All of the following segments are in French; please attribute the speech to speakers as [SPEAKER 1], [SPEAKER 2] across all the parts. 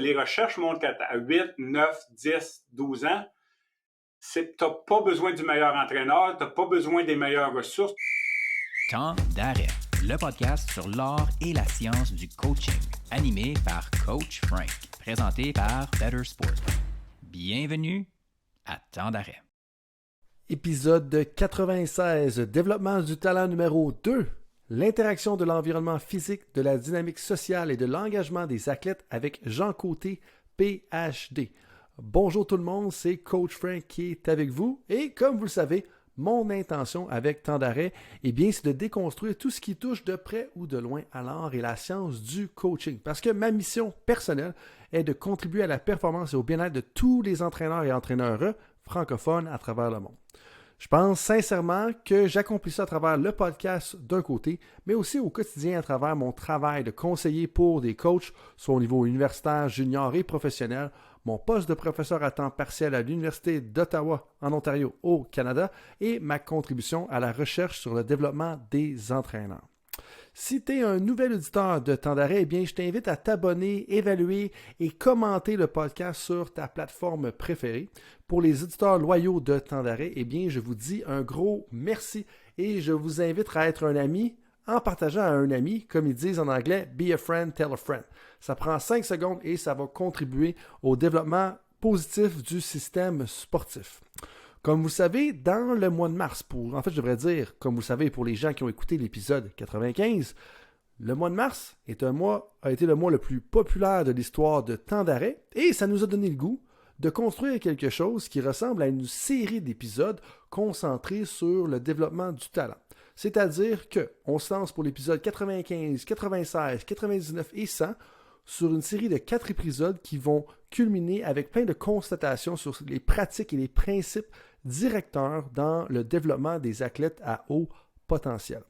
[SPEAKER 1] les recherches montrent qu'à 8, 9, 10, 12 ans, tu n'as pas besoin du meilleur entraîneur, tu n'as pas besoin des meilleures ressources.
[SPEAKER 2] Temps d'arrêt, le podcast sur l'art et la science du coaching, animé par Coach Frank, présenté par Better Sport. Bienvenue à Temps d'arrêt.
[SPEAKER 3] Épisode 96, développement du talent numéro 2, l'interaction de l'environnement physique, de la dynamique sociale et de l'engagement des athlètes avec Jean Côté, PhD. Bonjour tout le monde, c'est Coach Frank qui est avec vous et comme vous le savez, mon intention avec Temps d'arrêt, c'est de déconstruire tout ce qui touche de près ou de loin à l'art et la science du coaching. Parce que ma mission personnelle est de contribuer à la performance et au bien-être de tous les entraîneurs et entraîneurs francophones à travers le monde. Je pense sincèrement que j'accomplis ça à travers le podcast d'un côté, mais aussi au quotidien à travers mon travail de conseiller pour des coachs, soit au niveau universitaire, junior et professionnel, mon poste de professeur à temps partiel à l'Université d'Ottawa en Ontario au Canada et ma contribution à la recherche sur le développement des entraîneurs. Si tu es un nouvel auditeur de Temps d'arrêt, je t'invite à t'abonner, évaluer et commenter le podcast sur ta plateforme préférée. Pour les auditeurs loyaux de Temps d'arrêt, je vous dis un gros merci et je vous invite à être un ami en partageant à un ami, comme ils disent en anglais, be a friend, tell a friend. Ça prend 5 secondes et ça va contribuer au développement positif du système sportif. Comme vous savez, dans le mois de mars, comme vous savez pour les gens qui ont écouté l'épisode 95, le mois de mars a été le mois le plus populaire de l'histoire de Temps d'arrêt et ça nous a donné le goût de construire quelque chose qui ressemble à une série d'épisodes concentrés sur le développement du talent. C'est-à-dire qu'on se lance pour l'épisode 95, 96, 99 et 100 sur une série de 4 épisodes qui vont culminer avec plein de constatations sur les pratiques et les principes directeurs dans le développement des athlètes à haut potentiel.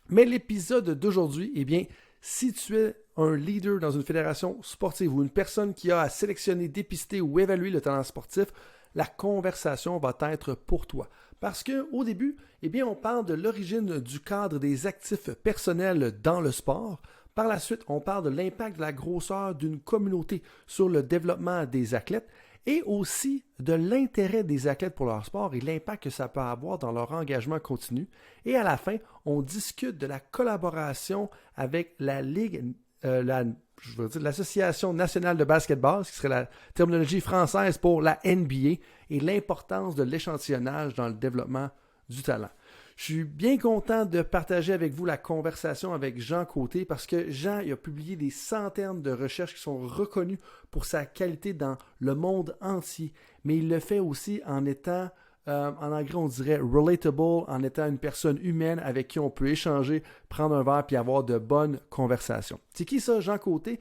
[SPEAKER 3] Mais l'épisode d'aujourd'hui, si tu es un leader dans une fédération sportive ou une personne qui a à sélectionner, dépister ou évaluer le talent sportif, la conversation va être pour toi. Parce qu'au début, on parle de l'origine du cadre des actifs personnels dans le sport. Par la suite, on parle de l'impact de la grosseur d'une communauté sur le développement des athlètes et aussi de l'intérêt des athlètes pour leur sport et l'impact que ça peut avoir dans leur engagement continu. Et à la fin, on discute de la collaboration avec la Ligue, l'Association nationale de basketball, ce qui serait la terminologie française pour la NBA, et l'importance de l'échantillonnage dans le développement du talent. Je suis bien content de partager avec vous la conversation avec Jean Côté parce que Jean a publié des centaines de recherches qui sont reconnues pour sa qualité dans le monde entier, mais il le fait aussi en étant, en anglais on dirait relatable, en étant une personne humaine avec qui on peut échanger, prendre un verre puis avoir de bonnes conversations. C'est qui ça, Jean Côté?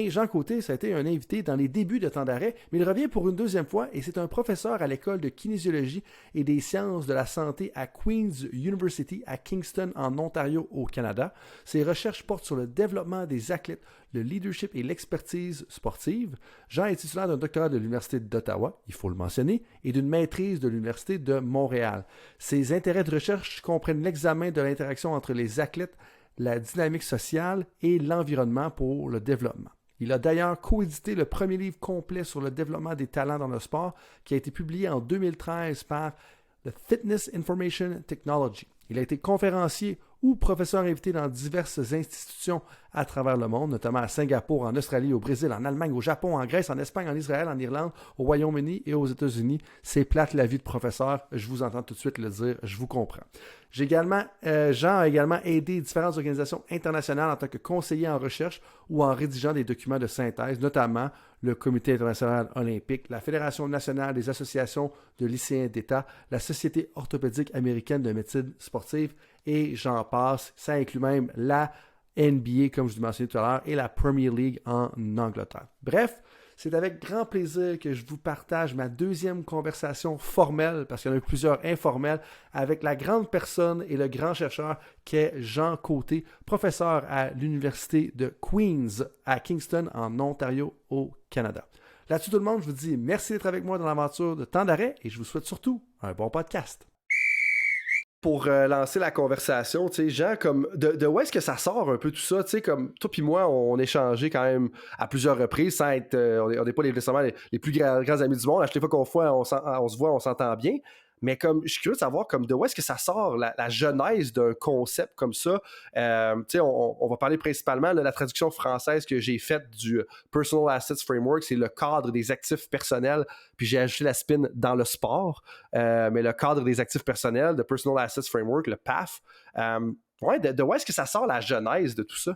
[SPEAKER 3] Jean Côté, ça a été un invité dans les débuts de Temps d'arrêt, mais il revient pour une deuxième fois et c'est un professeur à l'école de kinésiologie et des sciences de la santé à Queen's University à Kingston en Ontario au Canada. Ses recherches portent sur le développement des athlètes, le leadership et l'expertise sportive. Jean est titulaire d'un doctorat de l'Université d'Ottawa, il faut le mentionner, et d'une maîtrise de l'Université de Montréal. Ses intérêts de recherche comprennent l'examen de l'interaction entre les athlètes, la dynamique sociale et l'environnement pour le développement. Il a d'ailleurs coédité le premier livre complet sur le développement des talents dans le sport qui a été publié en 2013 par The Fitness Information Technology. Il a été conférencier ou professeur invité dans diverses institutions à travers le monde, notamment à Singapour, en Australie, au Brésil, en Allemagne, au Japon, en Grèce, en Espagne, en Israël, en Irlande, au Royaume-Uni et aux États-Unis. C'est plate la vie de professeur, je vous entends tout de suite le dire, je vous comprends. Jean a également aidé différentes organisations internationales en tant que conseiller en recherche ou en rédigeant des documents de synthèse, notamment le Comité international olympique, la Fédération nationale des associations de lycéens d'État, la Société orthopédique américaine de médecine sportive et j'en passe. Ça inclut même la NBA, comme je vous mentionnais tout à l'heure, et la Premier League en Angleterre. Bref, c'est avec grand plaisir que je vous partage ma deuxième conversation formelle, parce qu'il y en a eu plusieurs informelles, avec la grande personne et le grand chercheur qu'est Jean Côté, professeur à l'Université de Queen's à Kingston, en Ontario, au Canada. Là-dessus, tout le monde, je vous dis merci d'être avec moi dans l'aventure de Temps d'arrêt et je vous souhaite surtout un bon podcast. pour lancer la conversation, tu sais, Jean, comme de où est-ce que ça sort un peu tout ça, tu sais, comme toi puis moi, on échangeait quand même à plusieurs reprises sans être, on n'est pas nécessairement les plus grands amis du monde. À chaque fois qu'on se voit, on s'entend bien. Mais comme, je suis curieux de savoir comme de où est-ce que ça sort la genèse d'un concept comme ça. Tu sais, on va parler principalement de la traduction française que j'ai faite du Personal Assets Framework, c'est le cadre des actifs personnels, puis j'ai ajouté la spin dans le sport, mais le cadre des actifs personnels, de Personal Assets Framework, le PAF. Ouais, de où est-ce que ça sort la genèse de tout ça?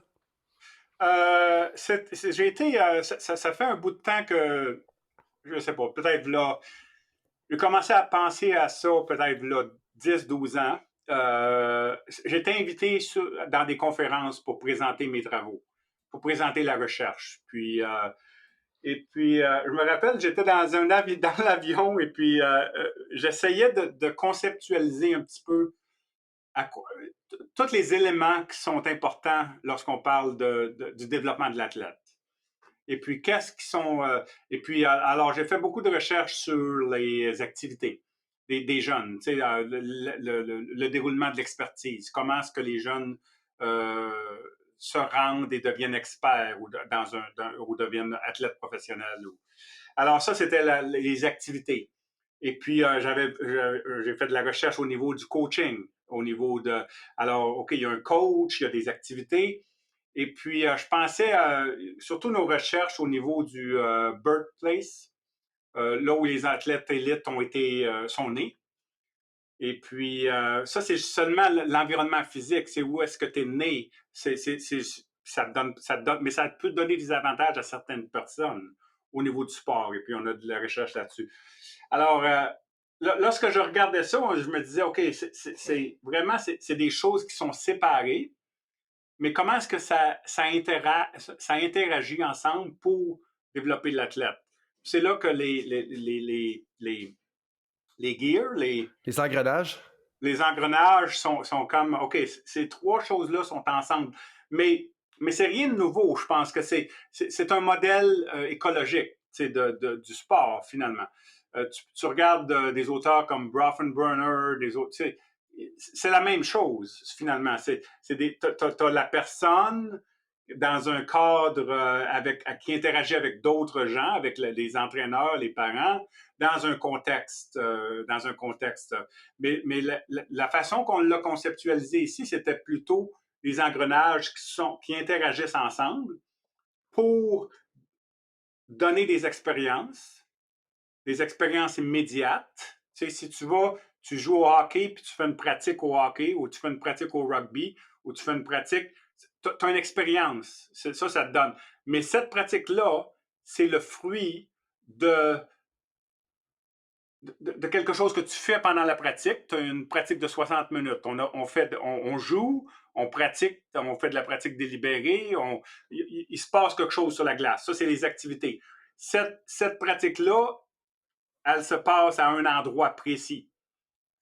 [SPEAKER 1] J'ai été, ça fait un bout de temps que, je sais pas, peut-être là, j'ai commencé à penser à ça peut-être là 10-12 ans. J'ai été invité dans des conférences pour présenter mes travaux, pour présenter la recherche. Et puis, je me rappelle, j'étais dans l'avion et puis j'essayais de conceptualiser un petit peu tous les éléments qui sont importants lorsqu'on parle du développement de l'athlète. Et puis, alors, j'ai fait beaucoup de recherches sur les activités des jeunes, tu sais, le déroulement de l'expertise. Comment est-ce que les jeunes se rendent et deviennent experts ou deviennent athlètes professionnels. Alors, ça, c'était les activités. Et puis, j'ai fait de la recherche au niveau du coaching, au niveau de... Alors, OK, il y a un coach, il y a des activités. Et puis, je pensais surtout nos recherches au niveau du birthplace, là où les athlètes élites sont nés. Et puis, ça, c'est seulement l'environnement physique. C'est où est-ce que tu es né. Ça te donne, mais ça peut donner des avantages à certaines personnes au niveau du sport. Et puis, on a de la recherche là-dessus. Alors, lorsque je regardais ça, je me disais, OK, c'est des choses qui sont séparées. Mais comment est-ce que ça interagit ensemble pour développer l'athlète? C'est là que les gears,
[SPEAKER 3] les engrenages.
[SPEAKER 1] Les engrenages sont comme, OK, ces trois choses-là sont ensemble. Mais c'est rien de nouveau. Je pense que c'est un modèle écologique du sport, finalement. Tu regardes des auteurs comme Brofenbrenner, des autres, c'est la même chose, finalement. T'as la personne dans un cadre qui interagit avec d'autres gens, avec les entraîneurs, les parents, dans un contexte. Mais la façon qu'on l'a conceptualisé ici, c'était plutôt les engrenages qui interagissent ensemble pour donner des expériences immédiates. Tu sais, si tu joues au hockey, puis tu fais une pratique au hockey, ou tu fais une pratique au rugby, ou tu fais une pratique, tu as une expérience. Ça te donne. Mais cette pratique-là, c'est le fruit de quelque chose que tu fais pendant la pratique. Tu as une pratique de 60 minutes. On joue, on pratique, on fait de la pratique délibérée, il se passe quelque chose sur la glace. Ça, c'est les activités. Cette pratique-là, elle se passe à un endroit précis.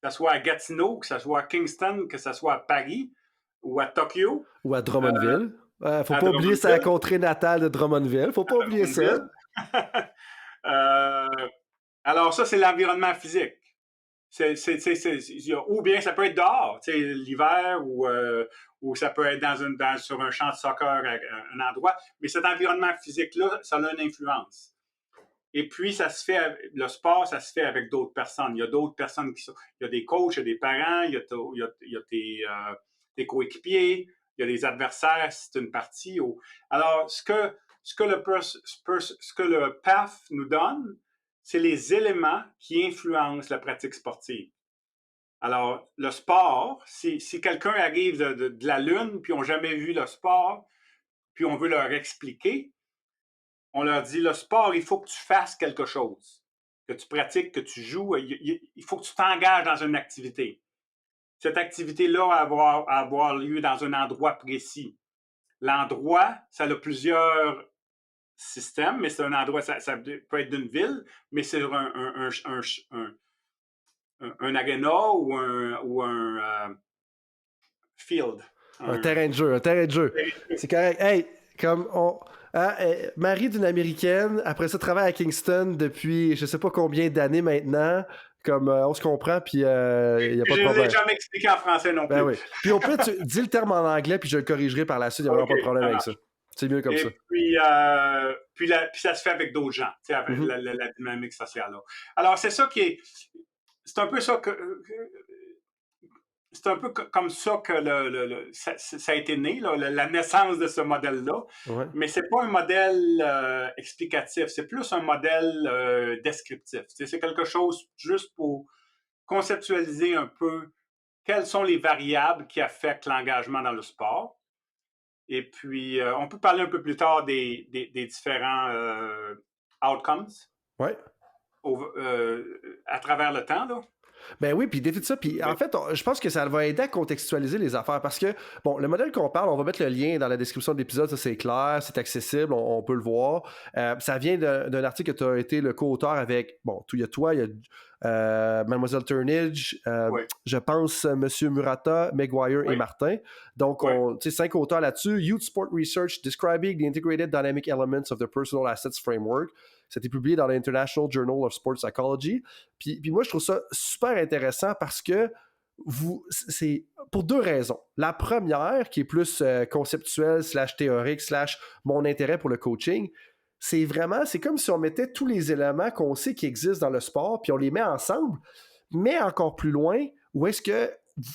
[SPEAKER 1] Que ce soit à Gatineau, que ce soit à Kingston, que ce soit à Paris ou à Tokyo.
[SPEAKER 3] Ou à Drummondville. Faut pas oublier sa contrée natale de Drummondville. Faut pas oublier ça.
[SPEAKER 1] Alors ça, c'est l'environnement physique. Ou bien ça peut être dehors, l'hiver, ou ça peut être sur un champ de soccer à un endroit. Mais cet environnement physique-là, ça a une influence. Et puis, le sport, ça se fait avec d'autres personnes. Il y a d'autres personnes il y a des coachs, il y a des parents, il y a tes coéquipiers, il y a des adversaires, c'est une partie. Alors, ce que le PAF nous donne, c'est les éléments qui influencent la pratique sportive. Alors, le sport, si quelqu'un arrive de la Lune, puis ils n'ont jamais vu le sport, puis on veut leur expliquer, on leur dit, le sport, il faut que tu fasses quelque chose, que tu pratiques, que tu joues. Il faut que tu t'engages dans une activité. Cette activité-là va avoir lieu dans un endroit précis. L'endroit, ça a plusieurs systèmes, mais c'est un endroit, ça peut être d'une ville, mais c'est un aréna ou un field.
[SPEAKER 3] Un terrain de jeu. C'est correct. Hey, comme mari d'une Américaine, après ça, travaille à Kingston depuis je sais pas combien d'années maintenant. Comme on se comprend, puis il n'y a pas de
[SPEAKER 1] Je ne
[SPEAKER 3] problème.
[SPEAKER 1] l'ai jamais expliqué en français non plus.
[SPEAKER 3] Ben oui. Puis au pire, tu dis le terme en anglais, puis je le corrigerai par la suite. Il n'y a vraiment pas de problème avec ça. C'est mieux comme ça.
[SPEAKER 1] Puis ça se fait avec d'autres gens, avec la dynamique sociale. Là. Alors, c'est ça qui est... C'est un peu ça que... C'est un peu comme ça que ça a été né, là, la naissance de ce modèle-là.
[SPEAKER 3] Ouais.
[SPEAKER 1] Mais c'est pas un modèle explicatif, c'est plus un modèle descriptif. C'est quelque chose juste pour conceptualiser un peu quelles sont les variables qui affectent l'engagement dans le sport. Et puis, on peut parler un peu plus tard des différents outcomes
[SPEAKER 3] ouais.
[SPEAKER 1] À travers le temps, là.
[SPEAKER 3] Ben oui, puis défi de ça. Puis en fait, je pense que ça va aider à contextualiser les affaires parce que, bon, le modèle qu'on parle, on va mettre le lien dans la description de l'épisode, ça c'est clair, c'est accessible, on peut le voir. Ça vient d'un article que tu as été le co-auteur avec, bon, il y a toi, il y a Mademoiselle Turnidge, je pense Monsieur Murata, Maguire et Martin. Donc, tu sais, 5 auteurs là-dessus. Youth Sport Research Describing the Integrated Dynamic Elements of the Personal Assets Framework. C'était publié dans l'International Journal of Sports Psychology. Puis moi, je trouve ça super intéressant parce que c'est pour 2 raisons. La première, qui est plus conceptuelle, /théorique, mon intérêt pour le coaching, c'est comme si on mettait tous les éléments qu'on sait qui existent dans le sport, puis on les met ensemble, mais encore plus loin, où est-ce que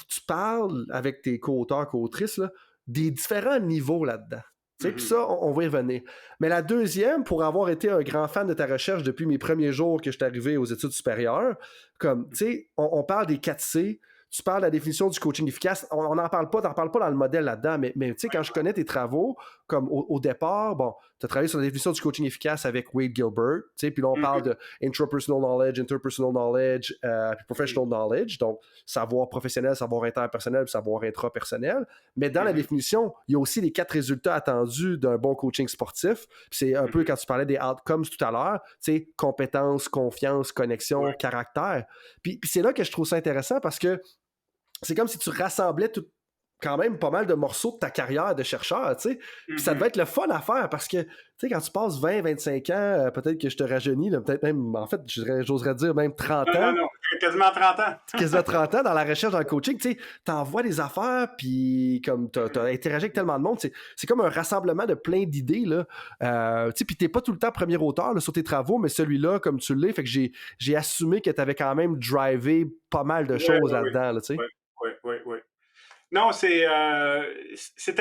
[SPEAKER 3] tu parles avec tes co-auteurs, co-autrices, là, des différents niveaux là-dedans. Puis ça, on va y revenir. Mais la deuxième, pour avoir été un grand fan de ta recherche depuis mes premiers jours que je suis arrivé aux études supérieures, comme, tu sais, on parle des 4C, tu parles de la définition du coaching efficace, on n'en parle pas, dans le modèle là-dedans, mais tu sais, quand je connais tes travaux, comme au départ, bon, tu as travaillé sur la définition du coaching efficace avec Wade Gilbert, tu sais, puis là, on parle de intrapersonal knowledge, interpersonal knowledge, puis professional knowledge, donc savoir professionnel, savoir interpersonnel, puis savoir intrapersonnel. Mais dans la définition, il y a aussi les 4 résultats attendus d'un bon coaching sportif. Puis c'est un peu quand tu parlais des outcomes tout à l'heure, tu sais, compétences, confiance, connexion, caractère. Puis c'est là que je trouve ça intéressant parce que c'est comme si tu rassemblais quand même pas mal de morceaux de ta carrière de chercheur, tu sais. Puis ça devait être le fun à faire parce que, tu sais, quand tu passes 20, 25 ans, peut-être que je te rajeunis, là, peut-être même, en fait, j'oserais dire même 30 ans.
[SPEAKER 1] Non, quasiment 30 ans.
[SPEAKER 3] Quasiment 30 ans dans la recherche, dans le coaching, tu sais, t'envoies des affaires, puis comme t'as interagi avec tellement de monde, c'est comme un rassemblement de plein d'idées, là. Tu sais, puis t'es pas tout le temps premier auteur là, sur tes travaux, mais celui-là, comme tu l'es, fait que j'ai assumé que t'avais quand même drivé pas mal de choses là-dedans, là, tu sais.
[SPEAKER 1] Oui. Non, c'était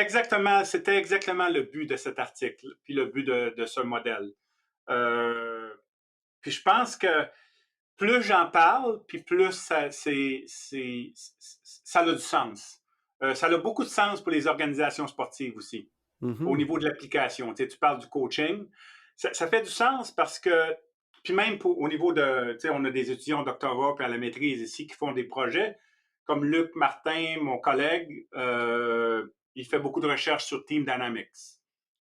[SPEAKER 1] exactement le but de cet article, puis le but de ce modèle. Puis je pense que plus j'en parle, puis plus ça a du sens. Ça a beaucoup de sens pour les organisations sportives aussi, au niveau de l'application. Tu sais, tu parles du coaching. Ça fait du sens parce que, puis même au niveau de, tu sais, on a des étudiants au doctorat puis à la maîtrise ici qui font des projets. Comme Luc Martin, mon collègue, il fait beaucoup de recherches sur Team Dynamics,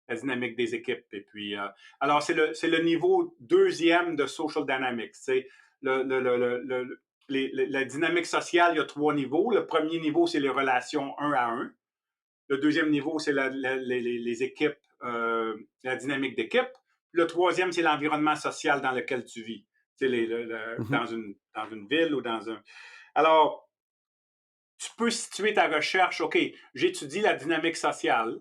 [SPEAKER 1] la dynamique des équipes. Et puis, alors, c'est le niveau 2e de Social Dynamics. C'est la dynamique sociale, il y a 3 niveaux. Le premier niveau, c'est les relations 1 à 1. Le 2e niveau, c'est les équipes, la dynamique d'équipe. Le 3e, c'est l'environnement social dans lequel tu vis. Tu sais, dans une ville ou dans un... Alors, tu peux situer ta recherche, OK, j'étudie la dynamique sociale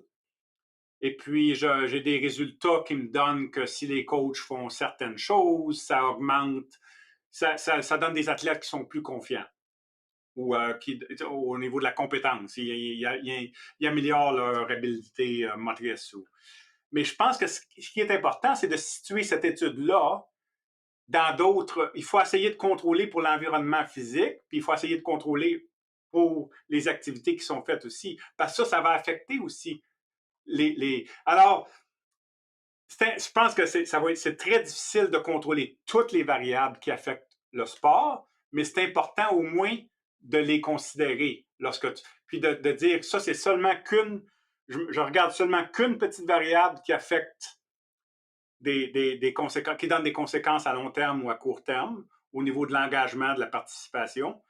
[SPEAKER 1] et puis j'ai des résultats qui me donnent que si les coachs font certaines choses, ça augmente, ça donne des athlètes qui sont plus confiants ou au niveau de la compétence. Ils améliorent leur habilité motrice. Mais je pense que ce qui est important, c'est de situer cette étude-là dans d'autres... Il faut essayer de contrôler pour l'environnement physique, puis il faut essayer de contrôler pour les activités qui sont faites aussi. Parce que ça va affecter aussi Alors, je pense que c'est très difficile de contrôler toutes les variables qui affectent le sport, mais c'est important au moins de les considérer puis de dire, ça, c'est seulement je regarde seulement qu'une petite variable qui affecte des conséquences, qui donne des conséquences à long terme ou à court terme au niveau de l'engagement, de la participation.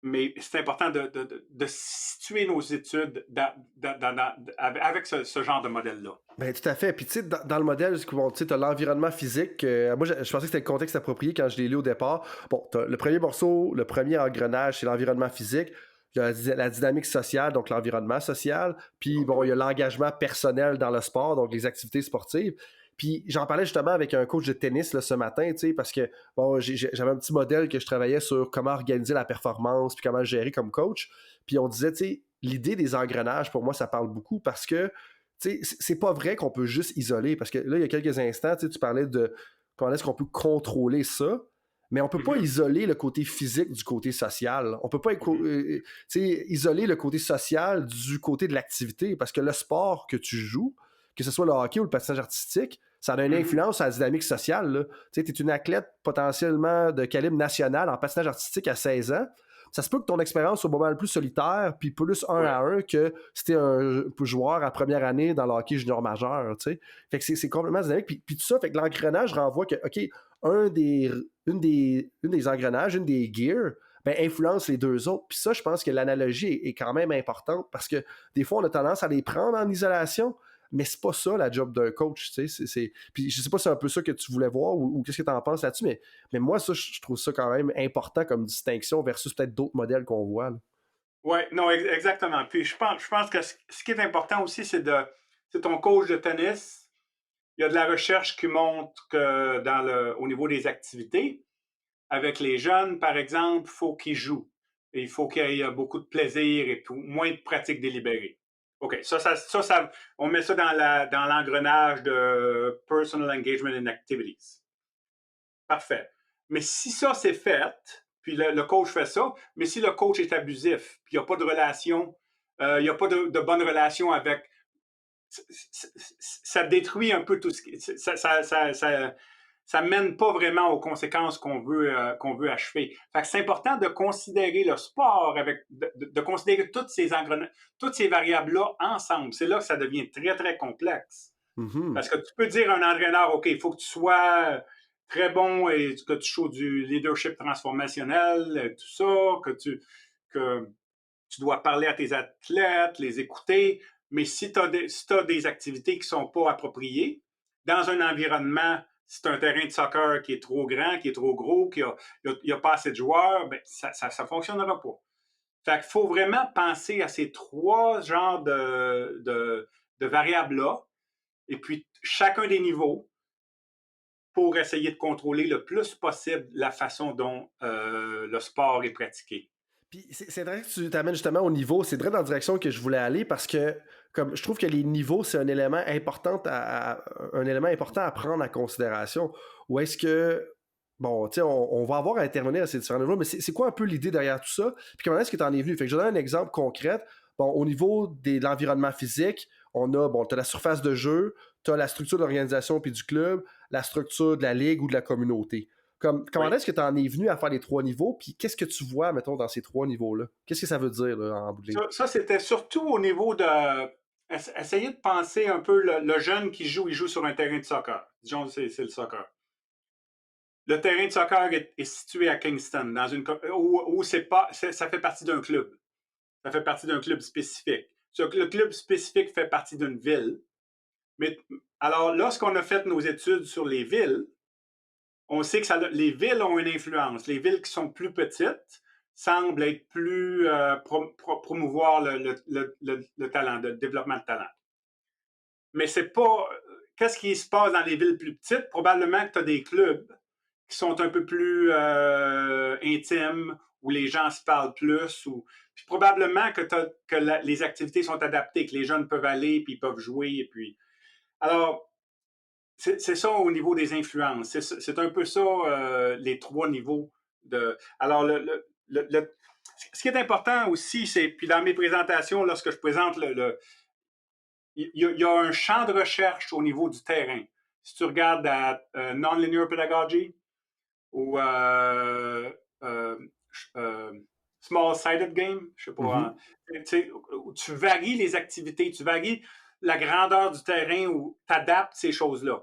[SPEAKER 1] Mais c'est important de situer nos études avec ce genre de modèle-là.
[SPEAKER 3] Ben, tout à fait. Puis, tu sais, dans le modèle, bon, tu sais, as l'environnement physique. Moi, je pensais que c'était le contexte approprié quand je l'ai lu au départ. Bon, le premier morceau, le premier engrenage, c'est l'environnement physique. Il y a la dynamique sociale, donc l'environnement social. Puis, bon, il y a l'engagement personnel dans le sport, donc les activités sportives. Puis, j'en parlais justement avec un coach de tennis là, ce matin, tu sais, parce que, bon, j'avais un petit modèle que je travaillais sur comment organiser la performance, puis comment gérer comme coach. Puis, on disait, tu sais, l'idée des engrenages, pour moi, ça parle beaucoup parce que c'est pas vrai qu'on peut juste isoler, parce que là, il y a quelques instants, tu parlais de comment est-ce qu'on peut contrôler ça, mais on peut pas isoler le côté physique du côté social. On peut pas isoler le côté social du côté de l'activité, parce que le sport que tu joues, que ce soit le hockey ou le patinage artistique, ça a une influence sur la dynamique sociale. Tu es une athlète potentiellement de calibre national en patinage artistique à 16 ans. Ça se peut que ton expérience soit pas mal plus solitaire puis plus 1 à 1 que si t'es un joueur à première année dans le hockey junior majeur, tu sais. Fait que c'est complètement dynamique. Puis tout ça, fait que l'engrenage renvoie que, OK, une des engrenages, une des gears, ben, influence les deux autres. Puis ça, je pense que l'analogie est quand même importante parce que des fois, on a tendance à les prendre en isolation, mais c'est pas ça la job d'un coach, tu sais. Puis je sais pas si c'est un peu ça que tu voulais voir ou qu'est-ce que tu en penses là-dessus, mais moi, ça, je trouve ça quand même important comme distinction versus peut-être d'autres modèles qu'on voit.
[SPEAKER 1] Oui, non, exactement. Puis je pense que ce qui est important aussi, c'est ton coach de tennis. Il y a de la recherche qui montre que au niveau des activités, avec les jeunes, par exemple, il faut qu'ils jouent. Et il faut qu'il y ait beaucoup de plaisir et moins de pratiques délibérées. OK, on met ça dans l'engrenage de Personal Engagement in Activities. Parfait. Mais si ça, c'est fait, puis le coach fait ça, mais si le coach est abusif, puis il n'y a pas de relation, il n'y a pas de bonne relation avec... Ça détruit un peu tout ce qui... Ça mène pas vraiment aux conséquences qu'on veut achever. Fait que c'est important de considérer le sport de considérer toutes ces variables-là ensemble. C'est là que ça devient très, très complexe. Parce que tu peux dire à un entraîneur, OK, il faut que tu sois très bon et que tu joues du leadership transformationnel, tout ça, que tu dois parler à tes athlètes, les écouter. Mais si tu as des activités qui ne sont pas appropriées, dans un environnement, si tu as un terrain de soccer qui est trop grand, qui est trop gros, qu'il n'y a pas assez de joueurs, ben, ça ne fonctionnera pas. Fait qu'il faut vraiment penser à ces trois genres de variables-là, et puis chacun des niveaux, pour essayer de contrôler le plus possible la façon dont le sport est pratiqué.
[SPEAKER 3] Puis c'est vrai que tu t'amènes justement au niveau, c'est vrai dans la direction que je voulais aller parce que comme je trouve que les niveaux, c'est un élément important à prendre en considération. Ou est-ce que, bon, tu sais, on va avoir à intervenir à ces différents niveaux, mais c'est quoi un peu l'idée derrière tout ça? Puis comment est-ce que tu en es venu? Fait que je donne un exemple concret. Bon, au niveau de l'environnement physique, t'as la surface de jeu, t'as la structure de l'organisation puis du club, la structure de la ligue ou de la communauté. Comment est-ce que tu en es venu à faire les trois niveaux, puis qu'est-ce que tu vois, mettons, dans ces trois niveaux-là? Qu'est-ce que ça veut dire, là, en bout de ligne?
[SPEAKER 1] Ça, c'était surtout au niveau de... Essayer de penser un peu le jeune qui joue, il joue sur un terrain de soccer. Disons, c'est le soccer. Le terrain de soccer est situé à Kingston, où ça fait partie d'un club. Ça fait partie d'un club spécifique. Le club spécifique fait partie d'une ville. Mais alors, lorsqu'on a fait nos études sur les villes, on sait que les villes ont une influence. Les villes qui sont plus petites semblent être plus promouvoir le talent, le développement de talent. Mais c'est pas... Qu'est-ce qui se passe dans les villes plus petites? Probablement que tu as des clubs qui sont un peu plus intimes, où les gens se parlent plus. Puis probablement que les activités sont adaptées, que les jeunes peuvent aller, puis ils peuvent jouer. Et puis... Alors, c'est ça au niveau des influences. C'est un peu ça, les trois niveaux. Alors, ce qui est important aussi, c'est, puis dans mes présentations, lorsque je présente il y a un champ de recherche au niveau du terrain. Si tu regardes à Non-Linear Pedagogy ou Small-Sided Game, je sais pas, tu varies les activités, tu varies la grandeur du terrain où tu adaptes ces choses-là.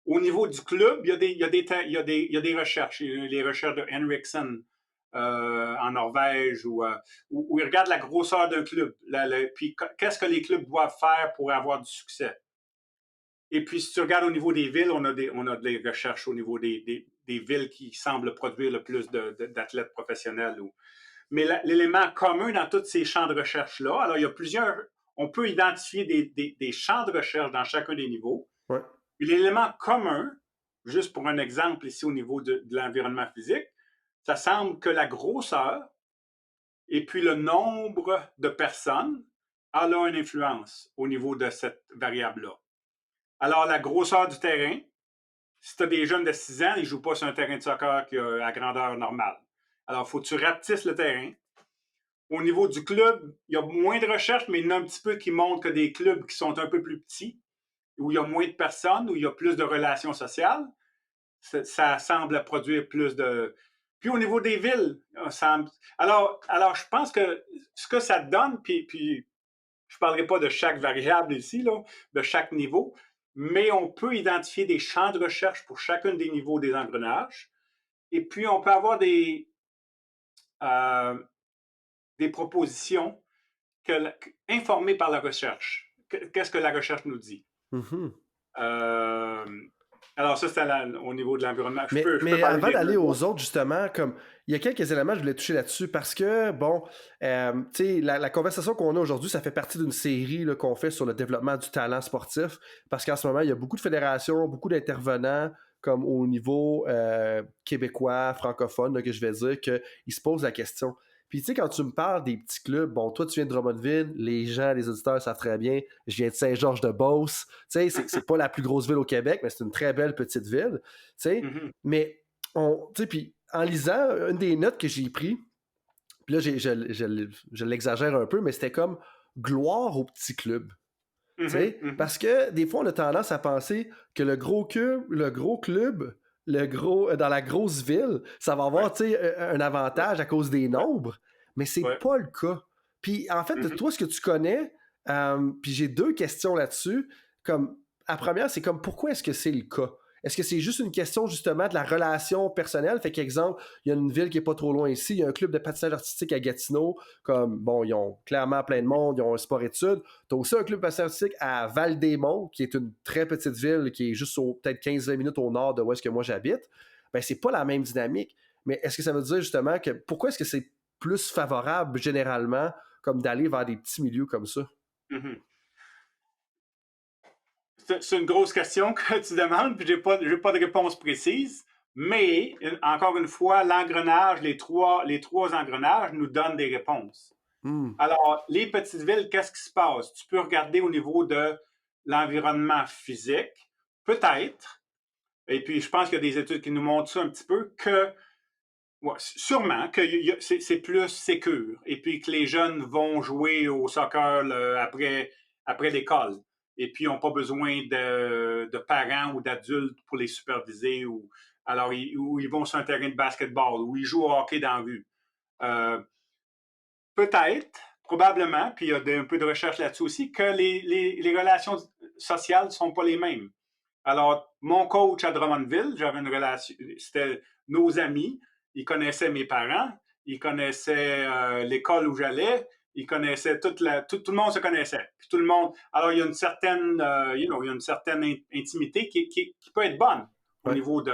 [SPEAKER 1] Au niveau du club, il y a des recherches. Les recherches de Henriksen en Norvège, où ils regardent la grosseur d'un club, puis qu'est-ce que les clubs doivent faire pour avoir du succès. Et puis, si tu regardes au niveau des villes, on a des recherches au niveau des villes qui semblent produire le plus d'athlètes professionnels. Mais l'élément commun dans tous ces champs de recherche-là, alors il y a plusieurs, on peut identifier des champs de recherche dans chacun des niveaux.
[SPEAKER 3] Ouais.
[SPEAKER 1] Et l'élément commun, juste pour un exemple ici au niveau de l'environnement physique, ça semble que la grosseur et puis le nombre de personnes a une influence au niveau de cette variable-là. Alors, la grosseur du terrain, si tu as des jeunes de 6 ans, ils ne jouent pas sur un terrain de soccer qui a à grandeur normale. Alors, il faut que tu rapetisses le terrain. Au niveau du club, il y a moins de recherches, mais il y en a un petit peu qui montrent que des clubs qui sont un peu plus petits, où il y a moins de personnes, où il y a plus de relations sociales, ça semble produire plus de... Puis au niveau des villes, alors je pense que ce que ça donne, puis je ne parlerai pas de chaque variable ici, là, de chaque niveau, mais on peut identifier des champs de recherche pour chacun des niveaux des engrenages. Et puis, on peut avoir des propositions informées par la recherche. Qu'est-ce que la recherche nous dit?
[SPEAKER 3] Mm-hmm.
[SPEAKER 1] Alors, ça, c'est au niveau de l'environnement.
[SPEAKER 3] Mais avant d'aller aux autres, justement, comme il y a quelques éléments, je voulais toucher là-dessus parce que, bon, tu sais, la conversation qu'on a aujourd'hui, ça fait partie d'une série là, qu'on fait sur le développement du talent sportif parce qu'en ce moment, il y a beaucoup de fédérations, beaucoup d'intervenants comme au niveau québécois, francophone, là, que je vais dire, qu'ils se posent la question. Puis, tu sais, quand tu me parles des petits clubs, bon, toi, tu viens de Drummondville, les gens, les auditeurs savent très bien, je viens de Saint-Georges-de-Beauce. Tu sais, c'est pas la plus grosse ville au Québec, mais c'est une très belle petite ville. Tu sais, mais, tu sais, puis en lisant une des notes que j'ai prises, puis là, je l'exagère un peu, mais c'était comme gloire aux petits clubs. Tu sais, parce que des fois, on a tendance à penser que le gros club, dans la grosse ville, ça va avoir un avantage à cause des nombres, mais c'est pas le cas. Puis en fait, de toi, ce que tu connais, puis j'ai 2 questions là-dessus. Comme, la première, c'est comme pourquoi est-ce que c'est le cas? Est-ce que c'est juste une question justement de la relation personnelle? Fait qu'exemple, il y a une ville qui est pas trop loin ici, il y a un club de patinage artistique à Gatineau, comme, bon, ils ont clairement plein de monde, ils ont un sport-études. Tu as aussi un club de patinage artistique à Val-des-Monts, qui est une très petite ville, qui est juste peut-être 15-20 minutes au nord de où est-ce que moi j'habite. Ben, c'est pas la même dynamique. Mais est-ce que ça veut dire justement que, pourquoi est-ce que c'est plus favorable généralement, comme d'aller vers des petits milieux comme ça?
[SPEAKER 1] C'est une grosse question que tu demandes, puis je n'ai pas de réponse précise. Mais, encore une fois, l'engrenage, les trois engrenages nous donnent des réponses. Alors, les petites villes, qu'est-ce qui se passe? Tu peux regarder au niveau de l'environnement physique, peut-être, et puis je pense qu'il y a des études qui nous montrent ça un petit peu, que sûrement que c'est plus sécure, et puis que les jeunes vont jouer au soccer après l'école. Et puis, ils n'ont pas besoin de parents ou d'adultes pour les superviser. Alors, ils vont sur un terrain de basketball ou ils jouent au hockey dans la rue. Peut-être, probablement, puis il y a un peu de recherche là-dessus aussi, que les relations sociales ne sont pas les mêmes. Alors, mon coach à Drummondville, j'avais une relation, c'était nos amis, ils connaissaient mes parents, ils connaissaient l'école où j'allais, ils connaissaient tout le monde se connaissait. Puis tout le monde. Alors il y a une certaine, il y a une certaine intimité qui peut être bonne au niveau de.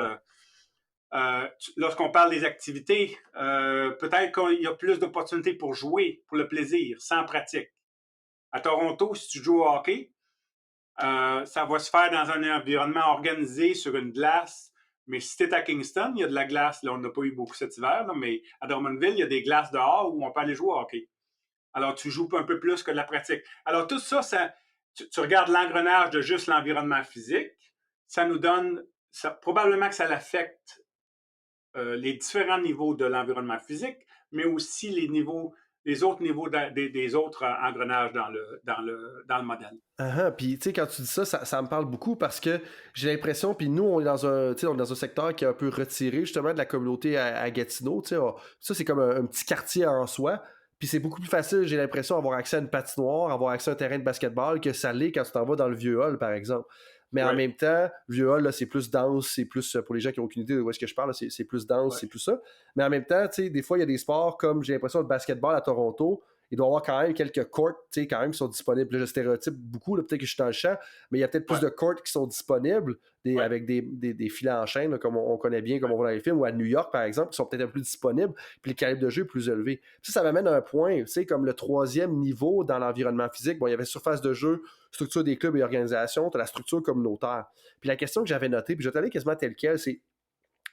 [SPEAKER 1] Lorsqu'on parle des activités, peut-être qu'il y a plus d'opportunités pour jouer, pour le plaisir, sans pratique. À Toronto, si tu joues au hockey, ça va se faire dans un environnement organisé sur une glace. Mais si tu es à Kingston, il y a de la glace. Là, on n'a pas eu beaucoup cet hiver, là, mais à Drummondville, il y a des glaces dehors où on peut aller jouer au hockey. Alors, tu joues un peu plus que de la pratique. Alors, tout ça, tu regardes l'engrenage de juste l'environnement physique, ça nous donne, probablement que ça l'affecte les différents niveaux de l'environnement physique, mais aussi les autres niveaux des autres engrenages dans le modèle.
[SPEAKER 3] Puis, tu sais, quand tu dis ça, ça me parle beaucoup parce que j'ai l'impression, puis nous, on est dans un secteur qui est un peu retiré justement de la communauté à Gatineau. Tu sais, ça, c'est comme un petit quartier en soi. Puis c'est beaucoup plus facile, j'ai l'impression, d'avoir accès à une patinoire, avoir accès à un terrain de basketball que ça l'est quand tu t'en vas dans le vieux hall, par exemple. mais en même temps, VUA, là, c'est plus dense, c'est plus, pour les gens qui n'ont aucune idée de où est-ce que je parle, là, c'est plus dense, c'est plus ça. Mais en même temps, tu sais, des fois, il y a des sports comme, j'ai l'impression, le basketball à Toronto, il doit y avoir quand même quelques courts, tu sais, quand même, qui sont disponibles. Là, je stéréotype beaucoup, là, peut-être que je suis dans le champ, mais il y a peut-être plus de courts qui sont disponibles avec des filets en chaîne, là, comme on connaît bien, comme on voit dans les films, ou à New York, par exemple, qui sont peut-être un peu plus disponibles, puis le calibre de jeu est plus élevé. Puis ça m'amène à un point, tu sais, comme le 3e niveau dans l'environnement physique. Bon, il y avait surface de jeu, structure des clubs et organisations, tu as la structure communautaire. Puis la question que j'avais notée, puis je vais t'aller quasiment tel quel, c'est,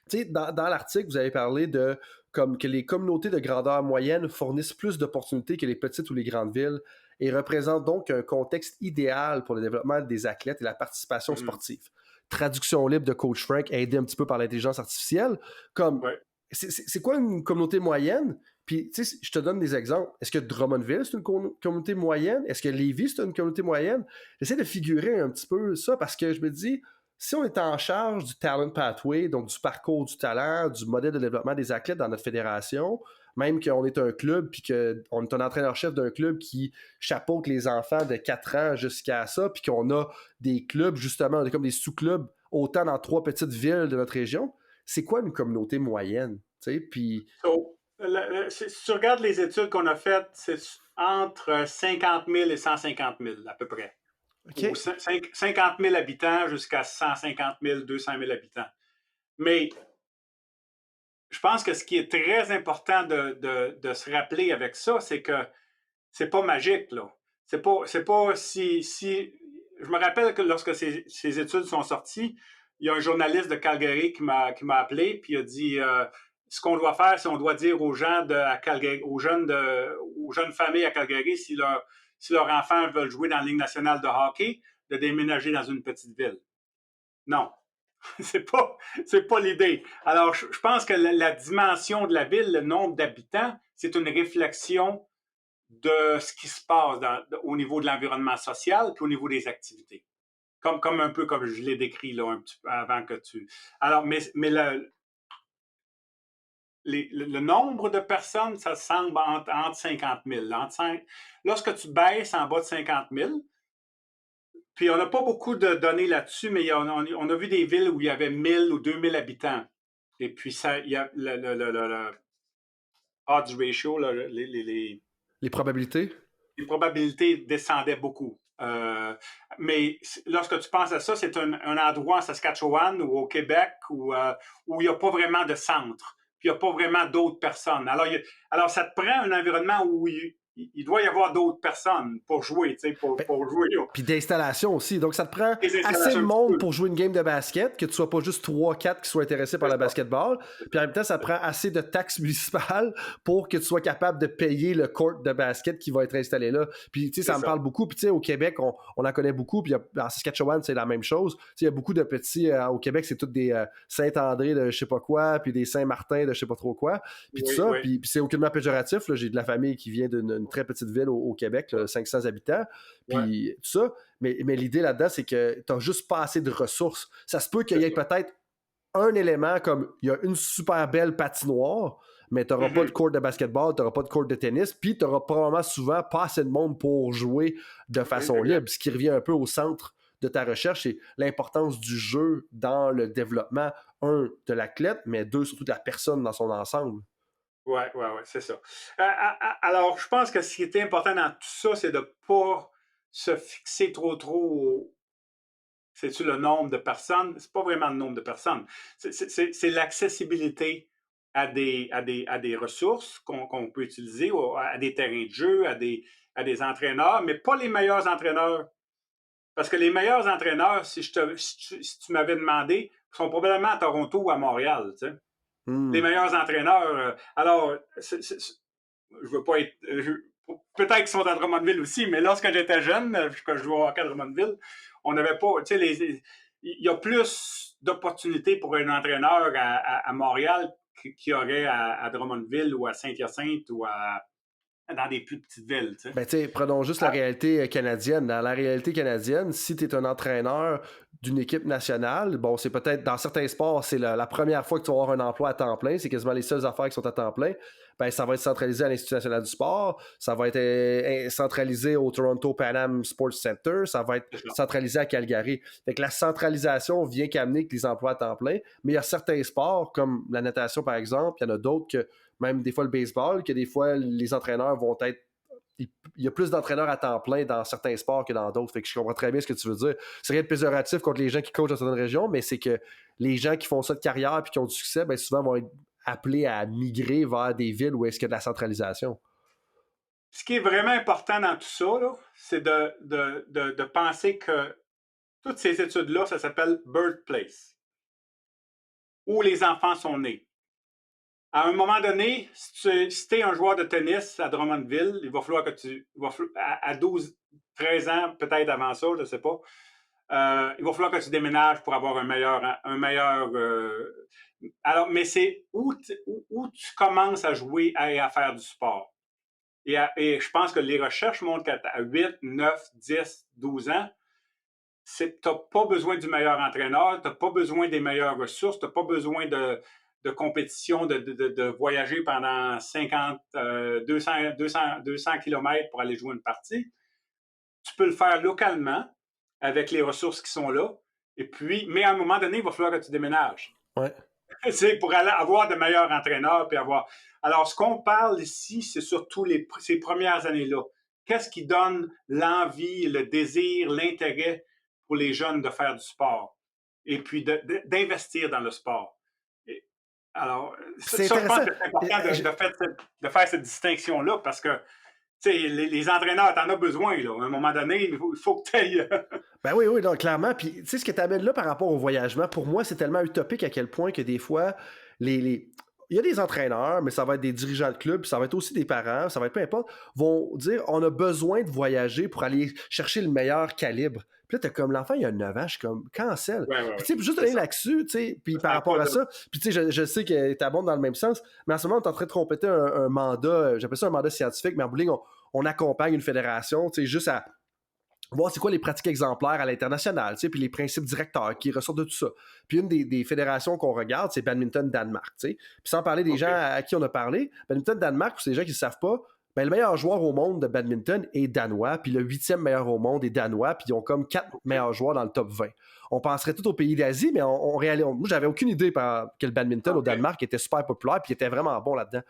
[SPEAKER 3] tu sais, dans l'article, vous avez parlé de comme que les communautés de grandeur moyenne fournissent plus d'opportunités que les petites ou les grandes villes et représentent donc un contexte idéal pour le développement des athlètes et la participation sportive. Traduction libre de Coach Frank, aidé un petit peu par l'intelligence artificielle. Comme, c'est quoi une communauté moyenne? Puis, tu sais, je te donne des exemples. Est-ce que Drummondville, c'est une communauté moyenne? Est-ce que Lévis, c'est une communauté moyenne? J'essaie de figurer un petit peu ça parce que je me dis, si on est en charge du talent pathway, donc du parcours du talent, du modèle de développement des athlètes dans notre fédération, même qu'on est un club puis qu'on est un entraîneur-chef d'un club qui chapeaute les enfants de 4 ans jusqu'à ça, puis qu'on a des clubs, justement, on est comme des sous-clubs, autant dans 3 petites villes de notre région, c'est quoi une communauté moyenne? Puis...
[SPEAKER 1] si tu regardes les études qu'on a faites, c'est entre 50 000 et 150 000 à peu près. Okay. Ou 50 000 habitants jusqu'à 150 000, 200 000 habitants. Mais je pense que ce qui est très important de se rappeler avec ça, c'est que c'est pas magique, là. C'est pas si... Je me rappelle que lorsque ces études sont sorties, il y a un journaliste de Calgary qui m'a appelé, puis il a dit ce qu'on doit faire, c'est on doit dire aux gens à Calgary, aux jeunes familles à Calgary, si leurs enfants veulent jouer dans la Ligue nationale de hockey, de déménager dans une petite ville. Non, c'est pas l'idée. Alors, je pense que la dimension de la ville, le nombre d'habitants, c'est une réflexion de ce qui se passe au niveau de l'environnement social puis au niveau des activités. Comme un peu comme je l'ai décrit là, un petit peu avant que tu... Alors, mais le nombre de personnes, ça semble entre 50 000. Lorsque tu baisses en bas de 50 000, puis on n'a pas beaucoup de données là-dessus, mais on a vu des villes où il y avait 1000 ou 2000 habitants. Et puis, il y a le odds ratio, là,
[SPEAKER 3] les probabilités?
[SPEAKER 1] Les probabilités descendaient beaucoup. Mais lorsque tu penses à ça, c'est un endroit en Saskatchewan ou au Québec où il n'y a pas vraiment de centre. Puis il n'y a pas vraiment d'autres personnes. Alors, ça te prend un environnement où il doit y avoir d'autres personnes pour jouer, tu sais, pour jouer.
[SPEAKER 3] Puis d'installation aussi. Donc, ça te prend assez de monde pour jouer une game de basket, que tu sois pas juste 3-4 qui soient intéressés par le basketball. Puis en même temps, ça te prend assez de taxes municipales pour que tu sois capable de payer le court de basket qui va être installé là. Puis, tu sais, ça me parle beaucoup. Puis, tu sais, au Québec, on en connaît beaucoup. Puis, en Saskatchewan, c'est la même chose. Tu sais, il y a beaucoup de petits... au Québec, c'est tous des Saint-André de je sais pas quoi, puis des Saint-Martin de je sais pas trop quoi. Puis tout ça. Puis c'est aucunement péjoratif. Là. J'ai de la famille qui vient d'une très petite ville au Québec, là, 500 habitants, puis tout ça. Mais l'idée là-dedans, c'est que tu n'as juste pas assez de ressources. Ça se peut qu'il y ait peut-être un élément comme il y a une super belle patinoire, mais tu n'auras pas de court de basketball, tu n'auras pas de court de tennis, puis tu n'auras probablement souvent pas assez de monde pour jouer de façon libre, ce qui revient un peu au centre de ta recherche, c'est l'importance du jeu dans le développement, de l'athlète, mais surtout de la personne dans son ensemble.
[SPEAKER 1] Oui, c'est ça. Alors, je pense que ce qui est important dans tout ça, c'est de ne pas se fixer trop. C'est-tu le nombre de personnes? C'est pas vraiment le nombre de personnes. C'est l'accessibilité à des ressources qu'on peut utiliser, à des terrains de jeu, à des entraîneurs, mais pas les meilleurs entraîneurs. Parce que les meilleurs entraîneurs, si tu m'avais demandé, sont probablement à Toronto ou à Montréal, tu sais. Les meilleurs entraîneurs. Alors, je veux pas être... peut-être qu'ils sont à Drummondville aussi, mais lorsque j'étais jeune, que je jouais au hockey à Drummondville, on n'avait pas... Tu sais, il y a plus d'opportunités pour un entraîneur à Montréal qu'il y aurait à Drummondville ou à Saint-Hyacinthe ou à dans des plus petites villes. Tu sais.
[SPEAKER 3] Ben, tu sais, prenons juste la réalité canadienne. Dans la réalité canadienne, si tu es un entraîneur d'une équipe nationale, bon, c'est peut-être dans certains sports, c'est la première fois que tu vas avoir un emploi à temps plein, c'est quasiment les seules affaires qui sont à temps plein. Ben, ça va être centralisé à l'Institut national du sport, ça va être centralisé au Toronto Pan Am Sports Center, ça va être centralisé à Calgary. Fait que la centralisation vient qu'amener que les emplois à temps plein, mais il y a certains sports, comme la natation par exemple, il y en a d'autres que, même des fois le baseball, que des fois les entraîneurs vont être il y a plus d'entraîneurs à temps plein dans certains sports que dans d'autres. Fait que je comprends très bien ce que tu veux dire. C'est rien de péjoratif contre les gens qui coachent dans certaines régions, mais c'est que les gens qui font ça de carrière et qui ont du succès, ben souvent vont être appelés à migrer vers des villes où est-ce qu'il y a de la centralisation.
[SPEAKER 1] Ce qui est vraiment important dans tout ça, là, c'est de penser que toutes ces études-là, ça s'appelle birthplace, où les enfants sont nés. À un moment donné, si tu es un joueur de tennis à Drummondville, il va falloir que à 12, 13 ans, peut-être avant ça, je ne sais pas, il va falloir que tu déménages pour avoir un meilleur alors, mais c'est où tu commences à jouer et à faire du sport. Et je pense que les recherches montrent qu'à 8, 9, 10, 12 ans, tu n'as pas besoin du meilleur entraîneur, tu n'as pas besoin des meilleures ressources, tu n'as pas besoin de compétition, de voyager pendant 50, 200 km pour aller jouer une partie. Tu peux le faire localement avec les ressources qui sont là. Et puis, mais à un moment donné, il va falloir que tu déménages.
[SPEAKER 3] Ouais.
[SPEAKER 1] C'est pour avoir de meilleurs entraîneurs. Puis avoir... Alors, ce qu'on parle ici, c'est surtout ces premières années-là. Qu'est-ce qui donne l'envie, le désir, l'intérêt pour les jeunes de faire du sport? Et puis d'investir dans le sport. Alors,
[SPEAKER 3] c'est
[SPEAKER 1] ça, je pense
[SPEAKER 3] intéressant.
[SPEAKER 1] que c'est important de faire cette distinction-là parce que les entraîneurs, t'en as besoin. Là. À un moment donné, il faut que tu ailles.
[SPEAKER 3] Ben oui, donc clairement. Puis, tu sais, ce que tu amènes là par rapport au voyagement, pour moi, c'est tellement utopique à quel point que des fois, il y a des entraîneurs, mais ça va être des dirigeants de club, ça va être aussi des parents, ça va être peu importe, vont dire on a besoin de voyager pour aller chercher le meilleur calibre. Puis là, t'as comme l'enfant, il a 9 ans, je suis comme cancel.
[SPEAKER 1] Ouais.
[SPEAKER 3] Puis tu sais, juste aller là-dessus, tu sais, puis par rapport à ça, puis tu sais, je sais que t'abondes dans le même sens, mais en ce moment, on est en train de compléter un mandat, j'appelle ça un mandat scientifique, mais en bout de ligne, on accompagne une fédération, tu sais, juste à voir c'est quoi les pratiques exemplaires à l'international, tu sais, puis les principes directeurs qui ressortent de tout ça. Puis une des fédérations qu'on regarde, c'est Badminton Danemark, tu sais. Puis sans parler des gens à qui on a parlé, Badminton Danemark, pour ces gens qui ne savent pas, ben, le meilleur joueur au monde de badminton est danois, puis le 8e meilleur au monde est danois, puis ils ont comme 4 meilleurs joueurs dans le top 20. On penserait tout aux pays d'Asie, mais moi, j'avais aucune idée que le badminton au Danemark était super populaire, puis était vraiment bon là-dedans.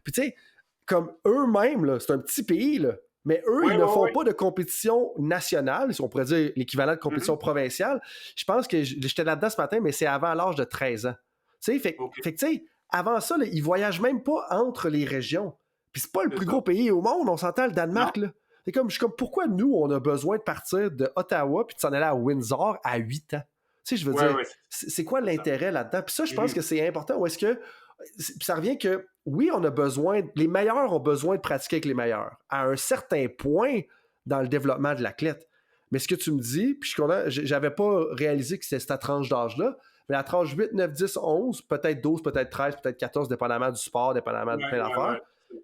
[SPEAKER 3] Puis tu sais, comme eux-mêmes, là, c'est un petit pays, là, mais eux, ils ne font pas de compétition nationale, si on pourrait dire l'équivalent de compétition provinciale. Je pense que j'étais là-dedans ce matin, mais c'est avant l'âge de 13 ans. Tu sais, fait que, tu sais, avant ça, là, ils voyagent même pas entre les régions. Puis c'est pas le plus gros pays au monde, on s'entend, le Danemark, là. Je suis comme, pourquoi nous, on a besoin de partir de Ottawa puis de s'en aller à Windsor à 8 ans? Tu sais, je veux dire, c'est quoi l'intérêt là-dedans? Puis ça, je pense que c'est important. Ou est-ce que ça revient que, oui, les meilleurs ont besoin de pratiquer avec les meilleurs, à un certain point dans le développement de l'athlète. Mais ce que tu me dis, puis j'avais pas réalisé que c'était cette tranche d'âge-là, mais la tranche 8, 9, 10, 11, peut-être 12, peut-être 13, peut-être 14, dépendamment du sport, dépendamment de plein d'affaires.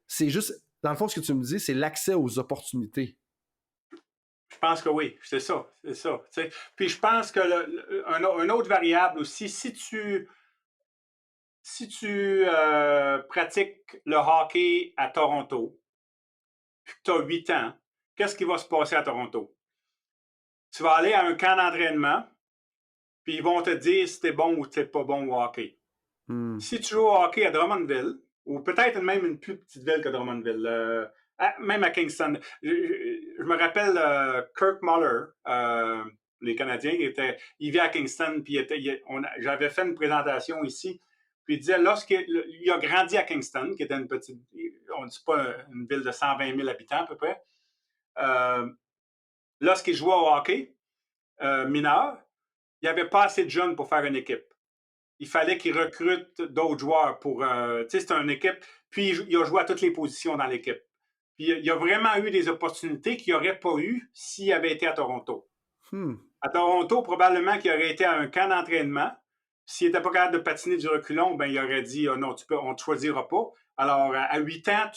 [SPEAKER 3] C'est juste, dans le fond, ce que tu me dis, c'est l'accès aux opportunités.
[SPEAKER 1] Je pense que oui, c'est ça. T'sais. Puis je pense que un autre variable aussi, si tu pratiques le hockey à Toronto, puis que tu as 8 ans, qu'est-ce qui va se passer à Toronto? Tu vas aller à un camp d'entraînement, puis ils vont te dire si tu es bon ou tu n'es pas bon au hockey. Si tu joues au hockey à Drummondville, ou peut-être même une plus petite ville que Drummondville, même à Kingston. Je me rappelle Kirk Muller, les Canadiens, il vit à Kingston, puis j'avais fait une présentation ici, puis il disait, lorsqu'il a grandi à Kingston, qui était une petite, on ne dit pas une ville de 120 000 habitants à peu près, lorsqu'il jouait au hockey mineur, il n'y avait pas assez de jeunes pour faire une équipe. Il fallait qu'il recrute d'autres joueurs pour... tu sais, c'est une équipe. Puis, il a joué à toutes les positions dans l'équipe. Puis, il a vraiment eu des opportunités qu'il n'aurait pas eues s'il avait été à Toronto. À Toronto, probablement qu'il aurait été à un camp d'entraînement. S'il n'était pas capable de patiner du reculon, ben il aurait dit non, on ne te choisira pas. Alors, à 8 ans,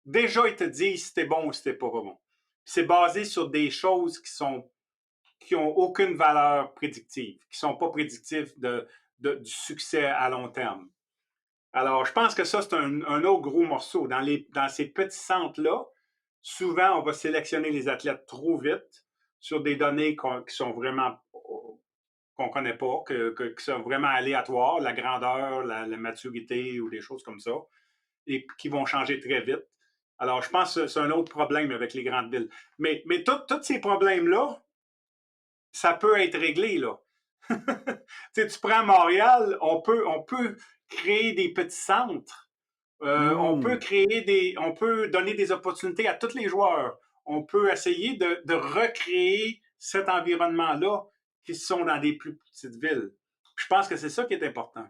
[SPEAKER 1] déjà, ils te disent si t'es bon ou si t'es pas bon. C'est basé sur des choses qui ont aucune valeur prédictive, qui sont pas prédictives du succès à long terme. Alors, je pense que ça, c'est un autre gros morceau. Dans ces petits centres-là, souvent, on va sélectionner les athlètes trop vite sur des données qui sont vraiment qu'on connaît pas, qui sont vraiment aléatoires, la grandeur, la maturité ou des choses comme ça, et qui vont changer très vite. Alors, je pense que c'est un autre problème avec les grandes villes. Mais tous ces problèmes-là, ça peut être réglé, là. Tu prends Montréal, on peut créer des petits centres. On peut donner des opportunités à tous les joueurs. On peut essayer de recréer cet environnement-là qui sont dans des plus petites villes. Je pense que c'est ça qui est important.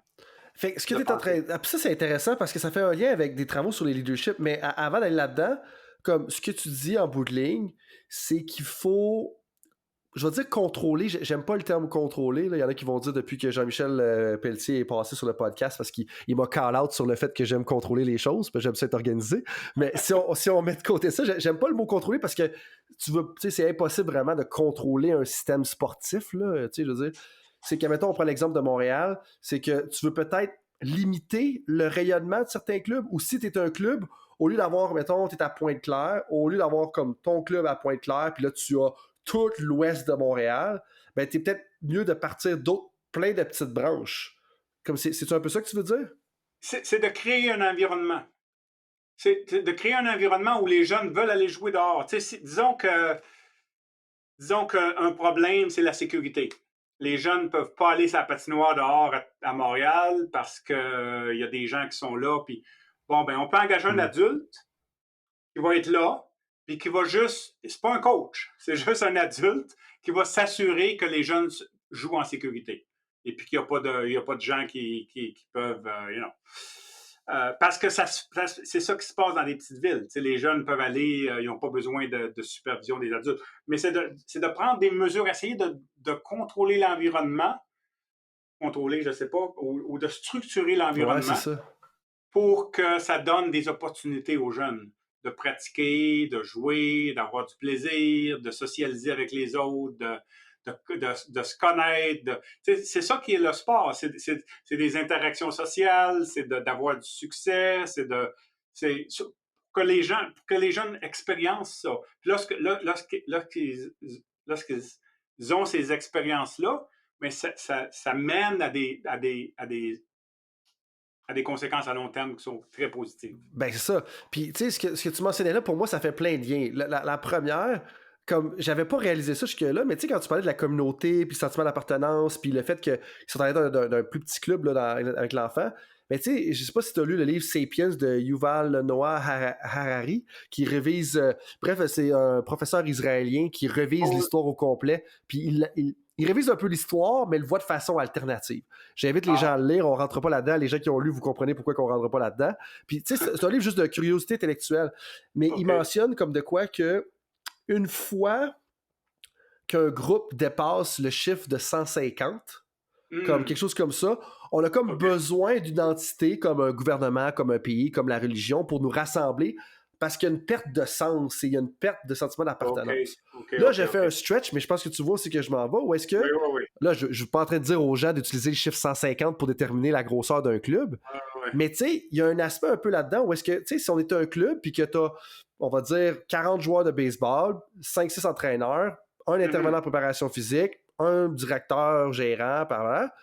[SPEAKER 3] Fait que ce que tu es en train. Ça, c'est intéressant parce que ça fait un lien avec des travaux sur les leaderships, mais avant d'aller là-dedans, comme ce que tu dis en bout de ligne, c'est qu'il faut. Je vais dire contrôler, j'aime pas le terme contrôler. Là. Il y en a qui vont dire depuis que Jean-Michel Pelletier est passé sur le podcast parce qu'il m'a call-out sur le fait que j'aime contrôler les choses, parce que j'aime ça être organisé. Mais si on met de côté ça, j'aime pas le mot contrôler parce que c'est impossible vraiment de contrôler un système sportif. Là, je veux dire, c'est que, mettons, on prend l'exemple de Montréal, c'est que tu veux peut-être limiter le rayonnement de certains clubs, ou si tu es un club, au lieu d'avoir, mettons, tu es à Pointe-Claire, au lieu d'avoir comme ton club à Pointe-Claire, puis là, tu as tout l'ouest de Montréal, ben t'es peut-être mieux de partir plein de petites branches. Comme c'est un peu ça que tu veux dire?
[SPEAKER 1] C'est de créer un environnement. C'est de créer un environnement où les jeunes veulent aller jouer dehors. Disons qu'un problème, c'est la sécurité. Les jeunes ne peuvent pas aller sur la patinoire dehors à Montréal parce qu'il y a des gens qui sont là. Puis, on peut engager un adulte qui va être là, puis qui va juste, c'est pas un coach, c'est juste un adulte qui va s'assurer que les jeunes jouent en sécurité. Et puis qu'il n'y a pas de gens qui peuvent, parce que c'est ça qui se passe dans les petites villes. Les jeunes peuvent aller, ils n'ont pas besoin de supervision des adultes. Mais c'est de prendre des mesures, essayer de contrôler l'environnement, je ne sais pas, ou de structurer l'environnement pour que ça donne des opportunités aux jeunes de pratiquer, de jouer, d'avoir du plaisir, de socialiser avec les autres, de se connaître. C'est ça qui est le sport. C'est des interactions sociales, c'est d'avoir du succès, que les jeunes expériencent ça. Puis lorsqu'ils ont ces expériences-là, mais ça mène à des conséquences à long terme qui sont très positives.
[SPEAKER 3] Ben, c'est ça. Puis, tu sais, ce que tu mentionnais là, pour moi, ça fait plein de liens. La première, comme j'avais pas réalisé ça jusque-là, mais tu sais, quand tu parlais de la communauté, puis le sentiment d'appartenance, puis le fait qu'ils sont allés d'un plus petit club là, avec l'enfant, mais tu sais, je sais pas si tu as lu le livre Sapiens de Yuval Noah Harari, qui révise... bref, c'est un professeur israélien qui révise l'histoire au complet, puis il révise un peu l'histoire, mais le voit de façon alternative. J'invite les gens à le lire, on rentre pas là-dedans. Les gens qui ont lu, vous comprenez pourquoi on rentre pas là-dedans. Puis, tu sais, c'est un livre juste de curiosité intellectuelle. Mais il mentionne comme de quoi que une fois qu'un groupe dépasse le chiffre de 150, comme quelque chose comme ça, on a comme besoin d'une entité comme un gouvernement, comme un pays, comme la religion, pour nous rassembler, parce qu'il y a une perte de sens et il y a une perte de sentiment d'appartenance. Là, j'ai fait un stretch, mais je pense que tu vois aussi que je m'en vais. Ou est-ce que...
[SPEAKER 1] Oui.
[SPEAKER 3] Là, je ne suis pas en train de dire aux gens d'utiliser le chiffre 150 pour déterminer la grosseur d'un club. Mais tu sais, il y a un aspect un peu là-dedans où est-ce que, tu sais, si on est un club puis que tu as, on va dire, 40 joueurs de baseball, 5-6 entraîneurs, un intervenant en préparation physique, un directeur, gérant, par là,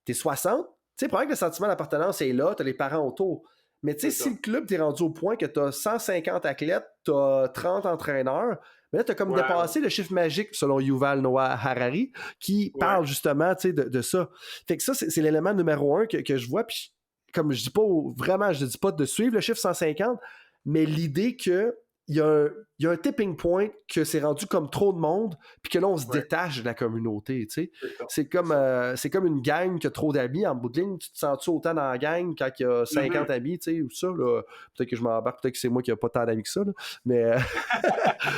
[SPEAKER 3] t'es 60. Tu sais, probablement que le sentiment d'appartenance est là, t'as les parents autour. Mais tu sais, si le club t'es rendu au point que t'as 150 athlètes, t'as 30 entraîneurs, mais là, t'as comme dépassé le chiffre magique, selon Yuval Noah Harari, qui parle justement, tu sais, de ça. Fait que ça, c'est l'élément numéro 1 que je vois, puis comme je dis pas, vraiment, je dis pas de suivre le chiffre 150, mais l'idée que il y a un tipping point que c'est rendu comme trop de monde, puis que là, on se détache de la communauté, tu sais. C'est comme une gang qui a trop d'amis. En bout de ligne, tu te sens-tu autant dans la gang quand il y a 50 amis, tu sais, ou ça, là. Peut-être que je m'embarque, peut-être que c'est moi qui n'ai pas tant d'amis que ça, là. Mais,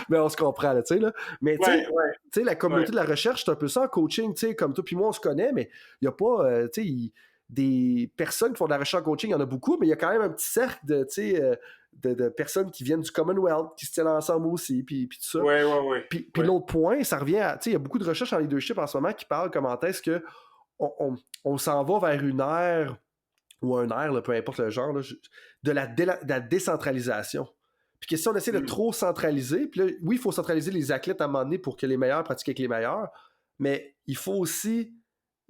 [SPEAKER 3] mais on se comprend, là, tu sais, là. Mais, tu sais, la communauté de la recherche, c'est un peu ça en coaching, tu sais, comme toi puis moi, on se connaît, mais il n'y a pas, tu sais, des personnes qui font de la recherche en coaching, il y en a beaucoup, mais il y a quand même un petit cercle de, tu sais, de personnes qui viennent du Commonwealth, qui se tiennent ensemble aussi, puis tout ça.
[SPEAKER 1] Oui.
[SPEAKER 3] Puis l'autre point, ça revient à... Tu sais, il y a beaucoup de recherches en leadership en ce moment qui parlent comment est-ce que on s'en va vers une ère, ou un ère, là, peu importe le genre, là, de la décentralisation. Puis que si on essaie de trop centraliser, puis là, oui, il faut centraliser les athlètes à un moment donné pour que les meilleurs pratiquent avec les meilleurs, mais il faut aussi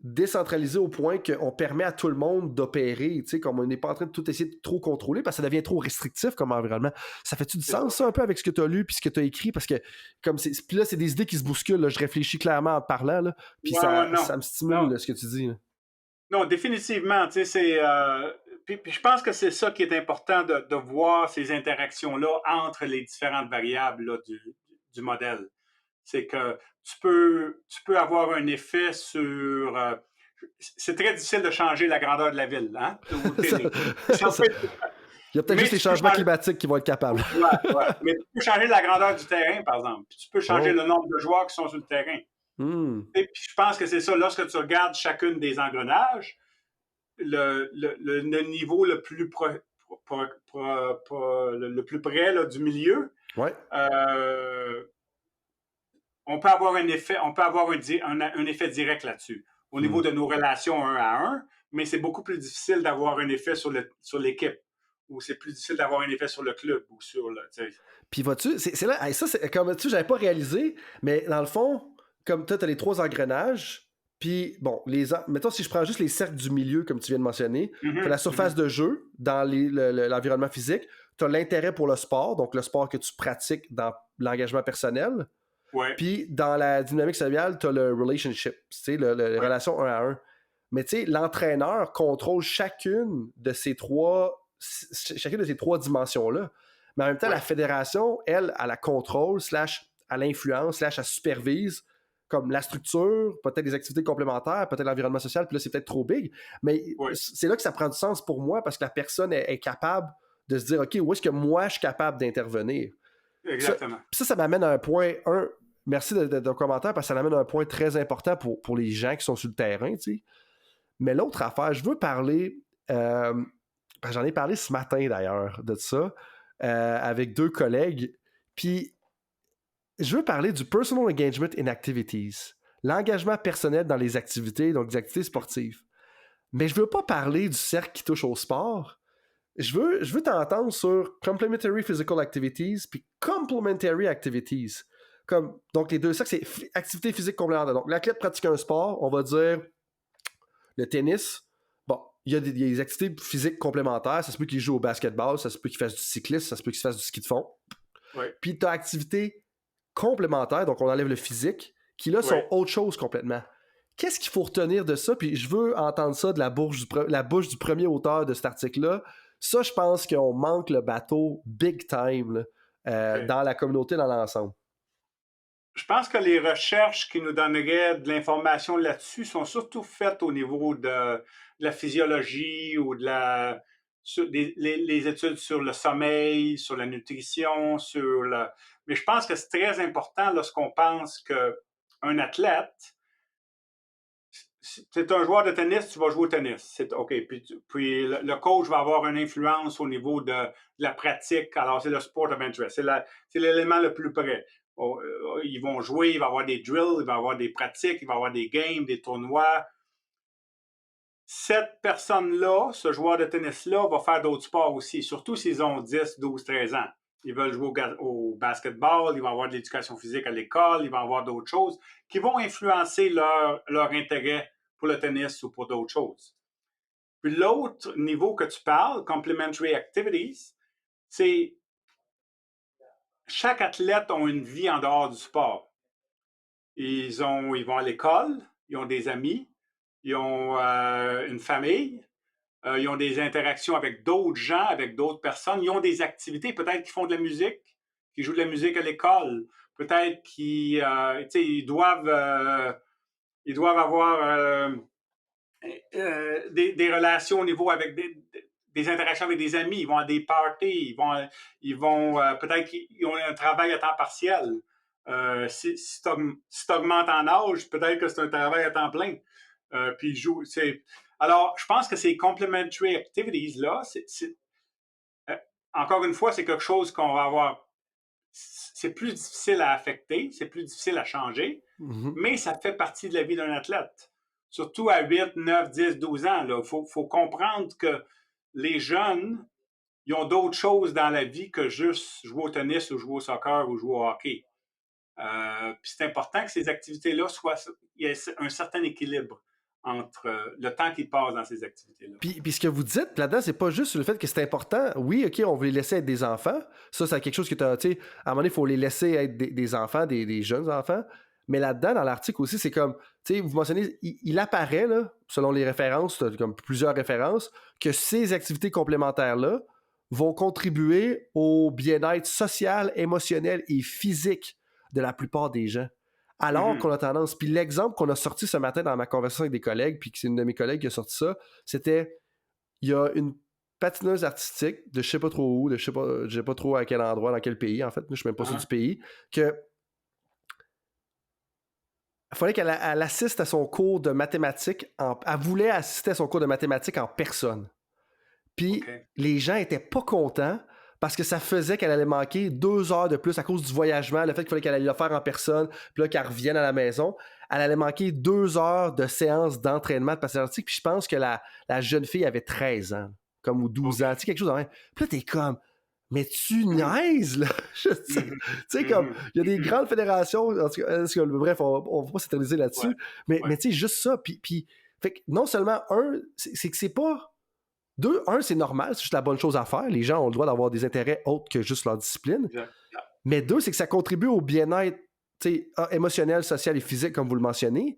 [SPEAKER 3] décentraliser au point qu'on permet à tout le monde d'opérer, tu sais, comme on n'est pas en train de tout essayer de trop contrôler parce que ça devient trop restrictif comme environnement. Ça fait-tu du sens, ça, un peu avec ce que tu as lu puis ce que tu as écrit? Parce que, puis là, c'est des idées qui se bousculent, là. Je réfléchis clairement en te parlant, là, puis ça me stimule, là, ce que tu dis. Là.
[SPEAKER 1] Non, définitivement, tu sais, c'est... Puis je pense que c'est ça qui est important de voir ces interactions-là entre les différentes variables là, du modèle. C'est que tu peux avoir un effet sur... c'est très difficile de changer la grandeur de la ville. Hein?
[SPEAKER 3] Il y a peut-être juste les changements climatiques qui vont être capables.
[SPEAKER 1] Ouais. Mais tu peux changer la grandeur du terrain, par exemple. Puis tu peux changer le nombre de joueurs qui sont sur le terrain. Et puis je pense que c'est ça. Lorsque tu regardes chacune des engrenages, le niveau le plus le plus près là, du milieu, on peut avoir un effet, un effet direct là-dessus au niveau de nos relations 1 à 1, mais c'est beaucoup plus difficile d'avoir un effet sur l'équipe, ou c'est plus difficile d'avoir un effet sur le club ou sur le.
[SPEAKER 3] Puis vois-tu, c'est là, ça c'est comme tu j'avais pas réalisé, mais dans le fond, comme toi, tu as les 3 engrenages. Puis, bon, mettons, si je prends juste les cercles du milieu, comme tu viens de mentionner, tu as la surface de jeu dans l'environnement physique, tu as l'intérêt pour le sport, donc le sport que tu pratiques dans l'engagement personnel.
[SPEAKER 1] Ouais.
[SPEAKER 3] Puis, dans la dynamique sociale, tu as le relationship, tu sais, les relations 1 à 1. Mais tu sais, l'entraîneur contrôle chacune de ces 3 dimensions-là. Mais en même temps, la fédération, elle la contrôle, / à l'influence, / elle supervise comme la structure, peut-être les activités complémentaires, peut-être l'environnement social, puis là, c'est peut-être trop big. Mais c'est là que ça prend du sens pour moi, parce que la personne est capable de se dire, OK, où est-ce que moi, je suis capable d'intervenir?
[SPEAKER 1] Exactement.
[SPEAKER 3] Ça m'amène à un point, merci de ton commentaire, parce que ça m'amène à un point très important pour les gens qui sont sur le terrain, tu sais. Mais l'autre affaire, je veux parler, j'en ai parlé ce matin, d'ailleurs, de ça, avec 2 collègues, puis je veux parler du personal engagement in activities, l'engagement personnel dans les activités, donc des activités sportives. Mais je veux pas parler du cercle qui touche au sport. Je veux t'entendre sur complementary physical activities puis complementary activities. Donc les 2 cercles, c'est activité physique complémentaire. Donc l'athlète pratique un sport, on va dire le tennis. Bon, il y a des activités physiques complémentaires. Ça se peut qu'il joue au basketball, ça se peut qu'il fasse du cyclisme, ça se peut qu'il fasse du ski de fond. Puis tu as activité complémentaires, donc on enlève le physique, qui là sont autre chose complètement. Qu'est-ce qu'il faut retenir de ça? Puis je veux entendre ça de la bouche du premier auteur de cet article-là. Ça, je pense qu'on manque le bateau big time là, dans la communauté dans l'ensemble.
[SPEAKER 1] Je pense que les recherches qui nous donneraient de l'information là-dessus sont surtout faites au niveau de la physiologie ou de les études sur le sommeil, sur la nutrition, mais je pense que c'est très important lorsqu'on pense qu'un athlète, c'est un joueur de tennis, tu vas jouer au tennis. OK. Puis le coach va avoir une influence au niveau de la pratique. Alors, c'est le sport of interest. C'est l'élément le plus près. Ils vont jouer, il va y avoir des drills, il va y avoir des pratiques, il va y avoir des games, des tournois. Cette personne-là, ce joueur de tennis-là, va faire d'autres sports aussi, surtout s'ils ont 10, 12, 13 ans. Ils veulent jouer au basketball, ils vont avoir de l'éducation physique à l'école, ils vont avoir d'autres choses qui vont influencer leur intérêt pour le tennis ou pour d'autres choses. Puis l'autre niveau que tu parles, complementary activities, c'est chaque athlète a une vie en dehors du sport. Ils vont à l'école, ils ont des amis, ils ont une famille, ils ont des interactions avec d'autres gens, avec d'autres personnes, ils ont des activités, peut-être qu'ils font de la musique, qu'ils jouent de la musique à l'école, peut-être qu'ils doivent avoir des relations au niveau avec des interactions avec des amis, ils vont à des parties, ils vont peut-être qu'ils ont un travail à temps partiel. Si tu augmentes en âge, peut-être que c'est un travail à temps plein. Puis ils jouent. Alors, je pense que ces complementary activities-là, encore une fois, c'est quelque chose qu'on va avoir. C'est plus difficile à affecter, c'est plus difficile à changer, mais ça fait partie de la vie d'un athlète. Surtout à 8, 9, 10, 12 ans. Il faut comprendre que les jeunes, ils ont d'autres choses dans la vie que juste jouer au tennis ou jouer au soccer ou jouer au hockey. Puis c'est important que ces activités-là il y ait un certain équilibre entre le temps qu'ils passent dans ces activités-là.
[SPEAKER 3] Puis ce que vous dites là-dedans, c'est pas juste le fait que c'est important. Oui, OK, on veut les laisser être des enfants. Ça, c'est quelque chose que tu sais, à un moment donné, il faut les laisser être des enfants, des jeunes enfants. Mais là-dedans, dans l'article aussi, c'est comme, tu sais, vous mentionnez, il apparaît, là, selon les références, comme plusieurs références, que ces activités complémentaires-là vont contribuer au bien-être social, émotionnel et physique de la plupart des gens. Alors qu'on a tendance... Puis l'exemple qu'on a sorti ce matin dans ma conversation avec des collègues, puis que c'est une de mes collègues qui a sorti ça, c'était, il y a une patineuse artistique de je sais pas trop où, je sais pas trop à quel endroit, dans quel pays, en fait, je suis même pas sûr du pays, que il fallait qu'elle assiste à son cours de mathématiques. Elle voulait assister à son cours de mathématiques en personne. Puis les gens étaient pas contents parce que ça faisait qu'elle allait manquer 2 heures de plus à cause du voyagement, le fait qu'il fallait qu'elle allait le faire en personne, puis là, qu'elle revienne à la maison. Elle allait manquer 2 heures de séance d'entraînement de patience artistique. Puis je pense que la jeune fille avait 13 ans, ou 12 ans, tu sais, quelque chose de même. Puis là, t'es comme... Mais tu niaises, là! Tu sais, comme, il y a des grandes fédérations, en tout cas, bref, on va pas s'éterniser là-dessus, mais tu sais, juste ça, puis fait que non seulement, c'est que c'est pas... c'est normal, c'est juste la bonne chose à faire, les gens ont le droit d'avoir des intérêts autres que juste leur discipline, mais 2, c'est que ça contribue au bien-être, tu sais, émotionnel, social et physique, comme vous le mentionnez,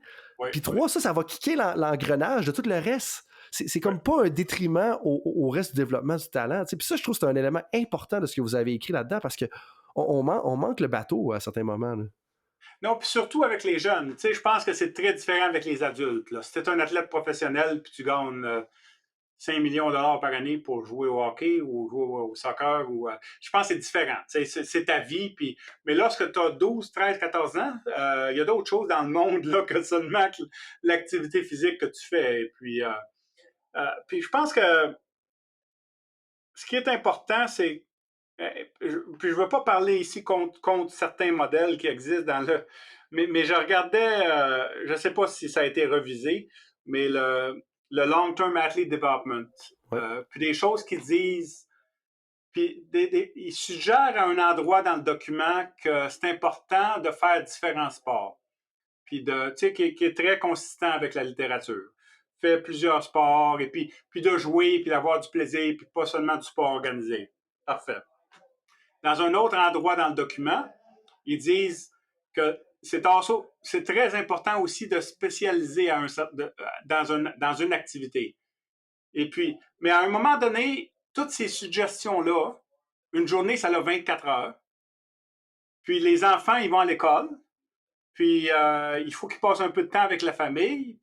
[SPEAKER 3] puis 3, ça va kicker l'engrenage de tout le reste. C'est comme pas un détriment au reste du développement du talent. Puis ça, je trouve que c'est un élément important de ce que vous avez écrit là-dedans parce qu'on manque le bateau à certains moments. Là.
[SPEAKER 1] Non, puis surtout avec les jeunes. Je pense que c'est très différent avec les adultes. Là. Si tu es un athlète professionnel puis tu gagnes 5 millions de dollars par année pour jouer au hockey ou jouer au soccer, je pense que c'est différent. C'est ta vie. Mais lorsque tu as 12, 13, 14 ans, il y a d'autres choses dans le monde là, que seulement l'activité physique que tu fais. Et puis je pense que ce qui est important, c'est... Puis je ne veux pas parler ici contre certains modèles qui existent dans le... Mais je regardais, je ne sais pas si ça a été revisé, mais le Long-Term Athlete Development. Puis des choses qui disent... Puis ils suggèrent à un endroit dans le document que c'est important de faire différents sports. Puis qui est très consistant avec la littérature. Fait plusieurs sports, et puis de jouer, puis d'avoir du plaisir, puis pas seulement du sport organisé. Parfait. Dans un autre endroit dans le document, ils disent que c'est très important aussi de spécialiser dans une activité. Et puis, mais à un moment donné, toutes ces suggestions-là, une journée, ça a 24 heures. Puis les enfants, ils vont à l'école. Puis il faut qu'ils passent un peu de temps avec la famille.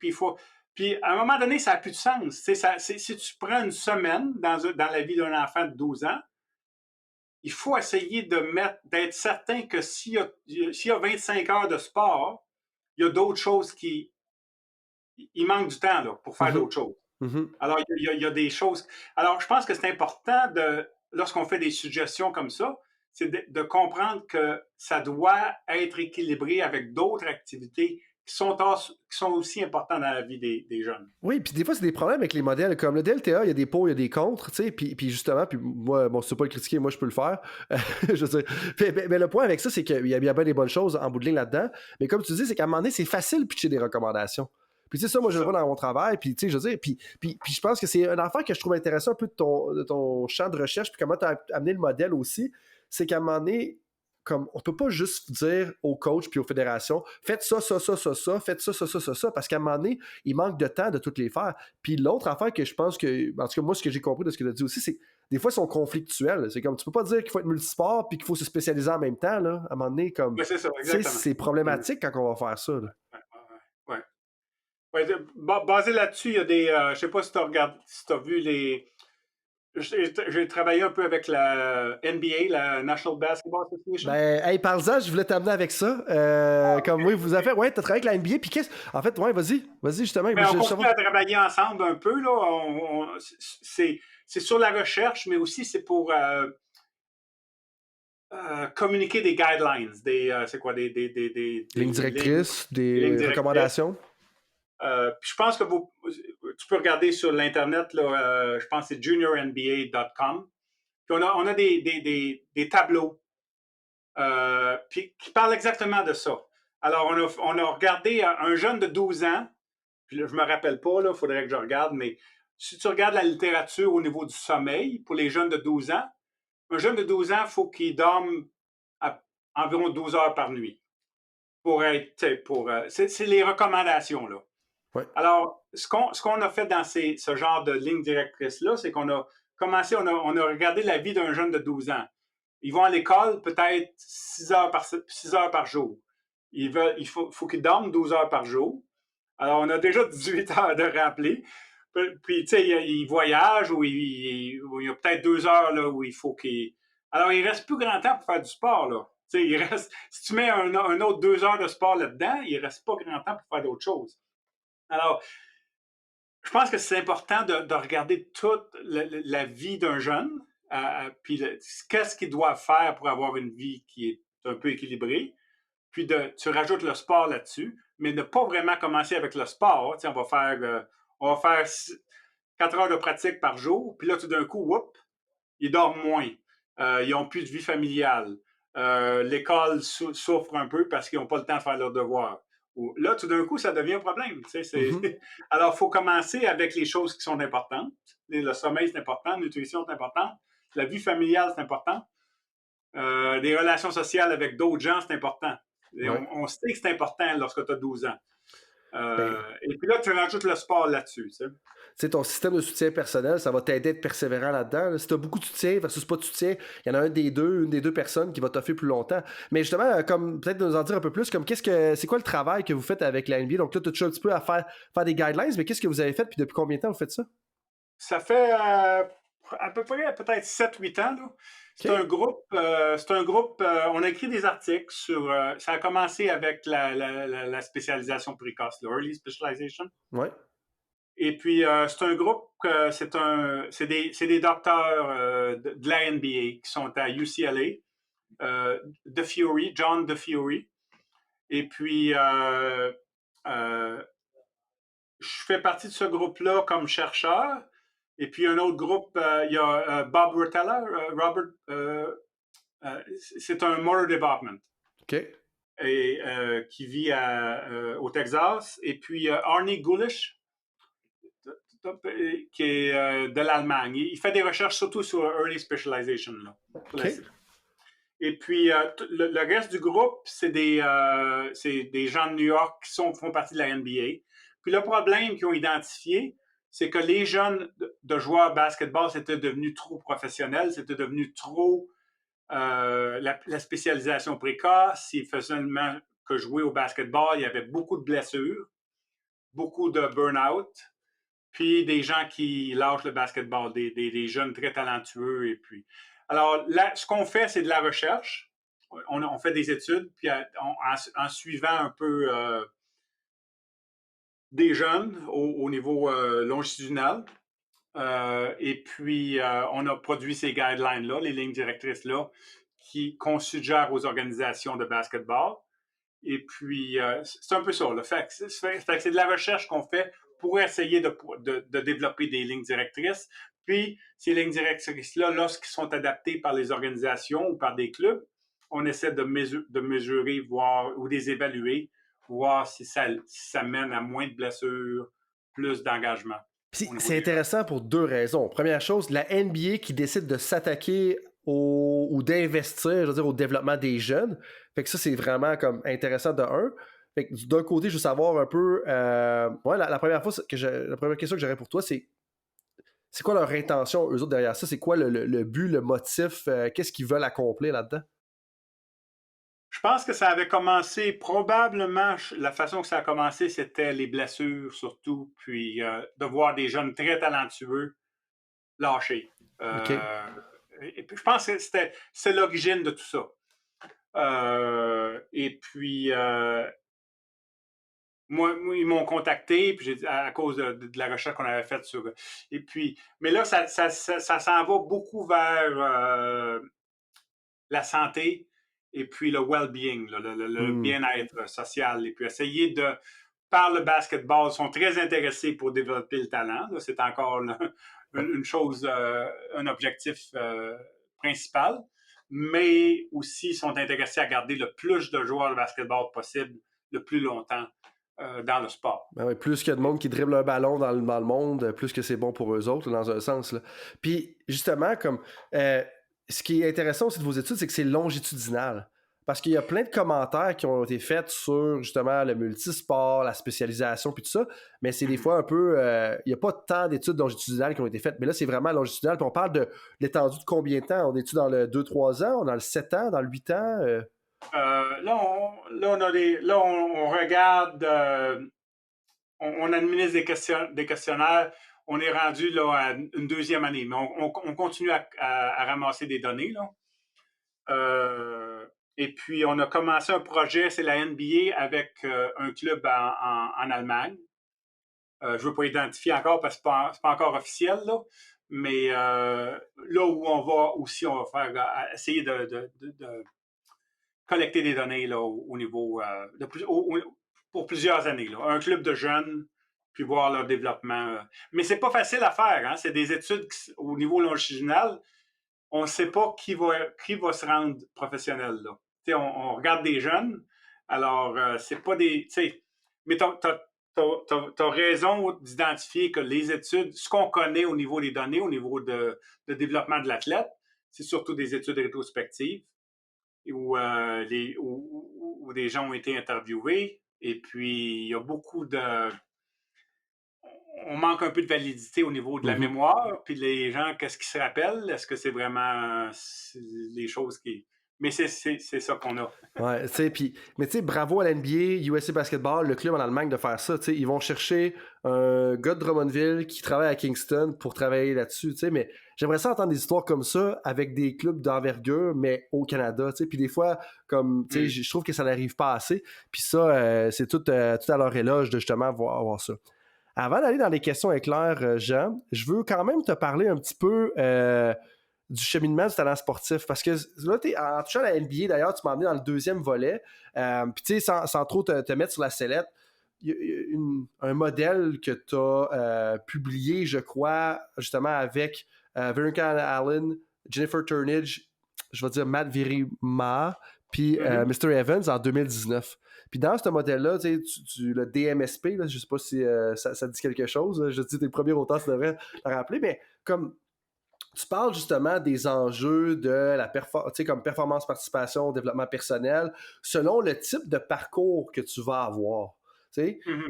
[SPEAKER 1] Puis à un moment donné, ça n'a plus de sens. Si tu prends une semaine dans la vie d'un enfant de 12 ans, il faut essayer d'être certain que s'il y a 25 heures de sport, il y a d'autres choses il manque du temps là, pour faire d'autres choses. Alors, il y a des choses... Alors, je pense que c'est important, lorsqu'on fait des suggestions comme ça, c'est de comprendre que ça doit être équilibré avec d'autres activités qui sont aussi importantes dans la vie des jeunes.
[SPEAKER 3] Oui, puis des fois, c'est des problèmes avec les modèles. Comme le DLTA, il y a des pour, il y a des contre, tu sais, puis justement, puis moi, bon, c'est pas le critiquer, moi, je peux le faire. Je veux dire, mais le point avec ça, c'est qu'il y a bien des bonnes choses en bout de ligne là-dedans, mais comme tu dis, c'est qu'à un moment donné, c'est facile de pitcher des recommandations. Puis tu sais, ça, moi, je le vois dans mon travail, puis tu sais, je veux dire, puis je pense que c'est une affaire que je trouve intéressant un peu de ton champ de recherche, puis comment tu as amené le modèle aussi, c'est qu'à un moment donné, comme on peut pas juste dire aux coachs puis aux fédérations, faites ça, faites ça, parce qu'à un moment donné, il manque de temps de toutes les faire. Puis l'autre affaire que je pense que, en tout cas, moi, ce que j'ai compris de ce que tu as dit aussi, c'est que des fois, ils sont conflictuels. C'est comme, tu peux pas dire qu'il faut être multisport puis qu'il faut se spécialiser en même temps, là. À un moment donné, comme,
[SPEAKER 1] c'est ça, exactement.
[SPEAKER 3] C'est problématique quand on va faire ça, là.
[SPEAKER 1] Ouais, basé là-dessus, il y a des... je sais pas si tu as vu les... J'ai travaillé un peu avec la NBA, la National Basketball Association.
[SPEAKER 3] Ben, hey, parle-en, je voulais t'amener avec ça. Comme oui, vous avez fait, ouais, t'as travaillé avec la NBA, puis en fait, ouais, vas-y, justement.
[SPEAKER 1] Mais on continue à travailler ensemble un peu, là. C'est sur la recherche, mais aussi c'est pour communiquer des guidelines, c'est quoi, des
[SPEAKER 3] lignes directrices,
[SPEAKER 1] des lignes
[SPEAKER 3] des
[SPEAKER 1] directrices.
[SPEAKER 3] recommandations.
[SPEAKER 1] Puis je pense que tu peux regarder sur l'Internet, là, je pense que c'est juniornba.com. Puis on a des tableaux puis qui parlent exactement de ça. Alors, on a regardé un jeune de 12 ans, puis là, je ne me rappelle pas, il faudrait que je regarde, mais si tu regardes la littérature au niveau du sommeil pour les jeunes de 12 ans, un jeune de 12 ans, il faut qu'il dorme environ 12 heures par nuit. C'est les recommandations, là.
[SPEAKER 3] Ouais.
[SPEAKER 1] Alors, ce qu'on a fait dans ce genre de ligne directrice-là, c'est qu'on a commencé, on a regardé la vie d'un jeune de 12 ans. Ils vont à l'école peut-être 6 heures par jour. Il faut qu'ils dorment 12 heures par jour. Alors, on a déjà 18 heures de rappeler. Puis, tu sais, il voyage ou il y a peut-être 2 heures là, où il faut qu'il... Alors, il reste plus grand temps pour faire du sport, là. Tu sais, si tu mets un autre 2 heures de sport là-dedans, il reste pas grand temps pour faire d'autres choses. Alors, je pense que c'est important de regarder toute la vie d'un jeune, puis qu'est-ce qu'il doit faire pour avoir une vie qui est un peu équilibrée. Puis tu rajoutes le sport là-dessus, mais ne pas vraiment commencer avec le sport. T'sais, on va faire 4 heures de pratique par jour, puis là, tout d'un coup, ils dorment moins. Ils n'ont plus de vie familiale. L'école souffre un peu parce qu'ils n'ont pas le temps de faire leurs devoirs. Là, tout d'un coup, ça devient un problème. Alors, il faut commencer avec les choses qui sont importantes. Le sommeil, c'est important. La nutrition, c'est important. La vie familiale, c'est important. Les relations sociales avec d'autres gens, c'est important. Ouais. On sait que c'est important lorsque tu as 12 ans. Et puis là, tu rajoutes le sport là-dessus.
[SPEAKER 3] Tu sais, ton système de soutien personnel, ça va t'aider à être persévérant là-dedans. Là. Si tu as beaucoup de soutien versus pas de soutien, il y en a une des deux personnes qui va t'offrir plus longtemps. Mais justement, comme peut-être de nous en dire un peu plus, comme c'est quoi le travail que vous faites avec la NBA? Donc là, tu as touché un petit peu à faire des guidelines, mais qu'est-ce que vous avez fait puis depuis combien de temps vous faites ça?
[SPEAKER 1] Ça fait à peu près peut-être 7-8 ans. Là. C'est un groupe, on a écrit des articles sur... ça a commencé avec la spécialisation précoce, le Early Specialization.
[SPEAKER 3] Ouais.
[SPEAKER 1] Et puis, c'est un groupe, c'est des docteurs de la NBA qui sont à UCLA, John DeFiori. Et puis, je fais partie de ce groupe-là comme chercheur. Et puis, un autre groupe, il y a Bob Rotella, c'est un motor development.
[SPEAKER 3] OK.
[SPEAKER 1] Et qui vit au Texas. Et puis, Arnie Gulish, qui est de l'Allemagne. Il fait des recherches surtout sur Early Specialization. Là.
[SPEAKER 3] Okay.
[SPEAKER 1] Et puis, le reste du groupe, c'est des gens de New York qui font partie de la NBA. Puis le problème qu'ils ont identifié, c'est que les jeunes de joueurs de basketball, c'était devenu trop professionnel, c'était devenu trop la spécialisation précoce. Ils faisaient seulement que jouer au basketball. Il y avait beaucoup de blessures, beaucoup de burn-out. Puis des gens qui lâchent le basketball, des jeunes très talentueux. Et puis, alors, là, ce qu'on fait, c'est de la recherche. On fait des études, puis en suivant un peu des jeunes au niveau longitudinal. Et puis, on a produit ces guidelines-là, les lignes directrices-là, qu'on suggère aux organisations de basketball. Et puis, c'est un peu ça. Fait que c'est de la recherche qu'on fait pour essayer de développer des lignes directrices. Puis, ces lignes directrices-là, lorsqu'ils sont adaptés par les organisations ou par des clubs, on essaie de mesurer, voir ou les évaluer, voir si ça mène à moins de blessures, plus d'engagement.
[SPEAKER 3] C'est intéressant pour deux raisons. Première chose, la NBA qui décide de s'attaquer ou d'investir, je veux dire, au développement des jeunes. Fait que ça, c'est vraiment comme intéressant de un. Fait que d'un côté, je veux savoir un peu... la première question que j'aurais pour toi, c'est quoi leur intention, eux autres, derrière ça? C'est quoi le but, le motif? Qu'est-ce qu'ils veulent accomplir là-dedans?
[SPEAKER 1] Je pense que ça avait commencé, probablement, la façon que ça a commencé, c'était les blessures surtout, puis de voir des jeunes très talentueux lâcher.
[SPEAKER 3] Okay.
[SPEAKER 1] Et puis je pense que c'est l'origine de tout ça. Et puis, moi, ils m'ont contacté, puis à cause de la recherche qu'on avait faite sur... Et puis, mais là, ça s'en va beaucoup vers la santé et puis le well-being, là, le bien-être social. Et puis essayer de, par le basketball, sont très intéressés pour développer le talent. Là, c'est encore une chose, un objectif principal, mais aussi sont intéressés à garder le plus de joueurs de basketball possible le plus longtemps dans le sport.
[SPEAKER 3] Ben oui, plus qu'il y a de monde qui dribble un ballon dans le monde, plus que c'est bon pour eux autres, dans un sens. Là. Puis, justement, comme ce qui est intéressant aussi de vos études, c'est que c'est longitudinal. Parce qu'il y a plein de commentaires qui ont été faits sur, justement, le multisport, la spécialisation, puis tout ça, mais c'est des fois un peu... il n'y a pas tant d'études longitudinales qui ont été faites, mais là, c'est vraiment longitudinal. Puis on parle de l'étendue de combien de temps? On est-tu dans le 2-3 ans? On est dans le 7 ans? Dans le 8 ans?
[SPEAKER 1] Là, on regarde... on administre des questionnaires. On est rendu là, à une deuxième année, mais on continue à ramasser des données. Là. Et puis, on a commencé un projet, c'est la NBA, avec un club en Allemagne. Je ne veux pas identifier encore parce que ce n'est pas encore officiel, là. Mais là où on va aussi, on va faire essayer de collecter des données là, au niveau pour plusieurs années. Là. Un club de jeunes, puis voir leur développement. Mais c'est pas facile à faire. Hein? C'est des études au niveau longitudinal. On ne sait pas qui va se rendre professionnel. Là. On regarde des jeunes, alors c'est pas des... Mais tu as raison d'identifier que les études, ce qu'on connaît au niveau des données, au niveau de développement de l'athlète, c'est surtout des études rétrospectives où des gens ont été interviewés. Et puis, il y a beaucoup de... On manque un peu de validité au niveau de la mémoire. Puis les gens, qu'est-ce qu'ils se rappellent? Est-ce que c'est vraiment les choses qui... Mais c'est ça qu'on a.
[SPEAKER 3] Ouais, tu sais, mais tu sais, bravo à l'NBA, USA Basketball, le club en Allemagne de faire ça. Tu sais, ils vont chercher un gars de Drummondville qui travaille à Kingston pour travailler là-dessus. Tu sais, mais j'aimerais ça entendre des histoires comme ça avec des clubs d'envergure, mais au Canada. Tu sais, puis des fois, comme, tu sais, je trouve que ça n'arrive pas assez. Puis ça, c'est tout à leur éloge de justement voir ça. Avant d'aller dans les questions éclairs, Jean, je veux quand même te parler un petit peu du cheminement du talent sportif. Parce que là, en touchant à la NBA, d'ailleurs, tu m'as emmené dans le deuxième volet. Puis tu sais, sans trop te mettre sur la sellette, il y a un modèle que tu as publié, je crois, justement avec Veronica Allen, Jennifer Turnage, je vais dire Matt Virima, puis Mr. Evans en 2019. Puis dans ce modèle-là, le DMSP, là, je ne sais pas si ça dit quelque chose. Je dis tes premiers auteurs, ça devrait te rappeler, mais comme tu parles justement des enjeux de la comme performance, participation, développement personnel, selon le type de parcours que tu vas avoir.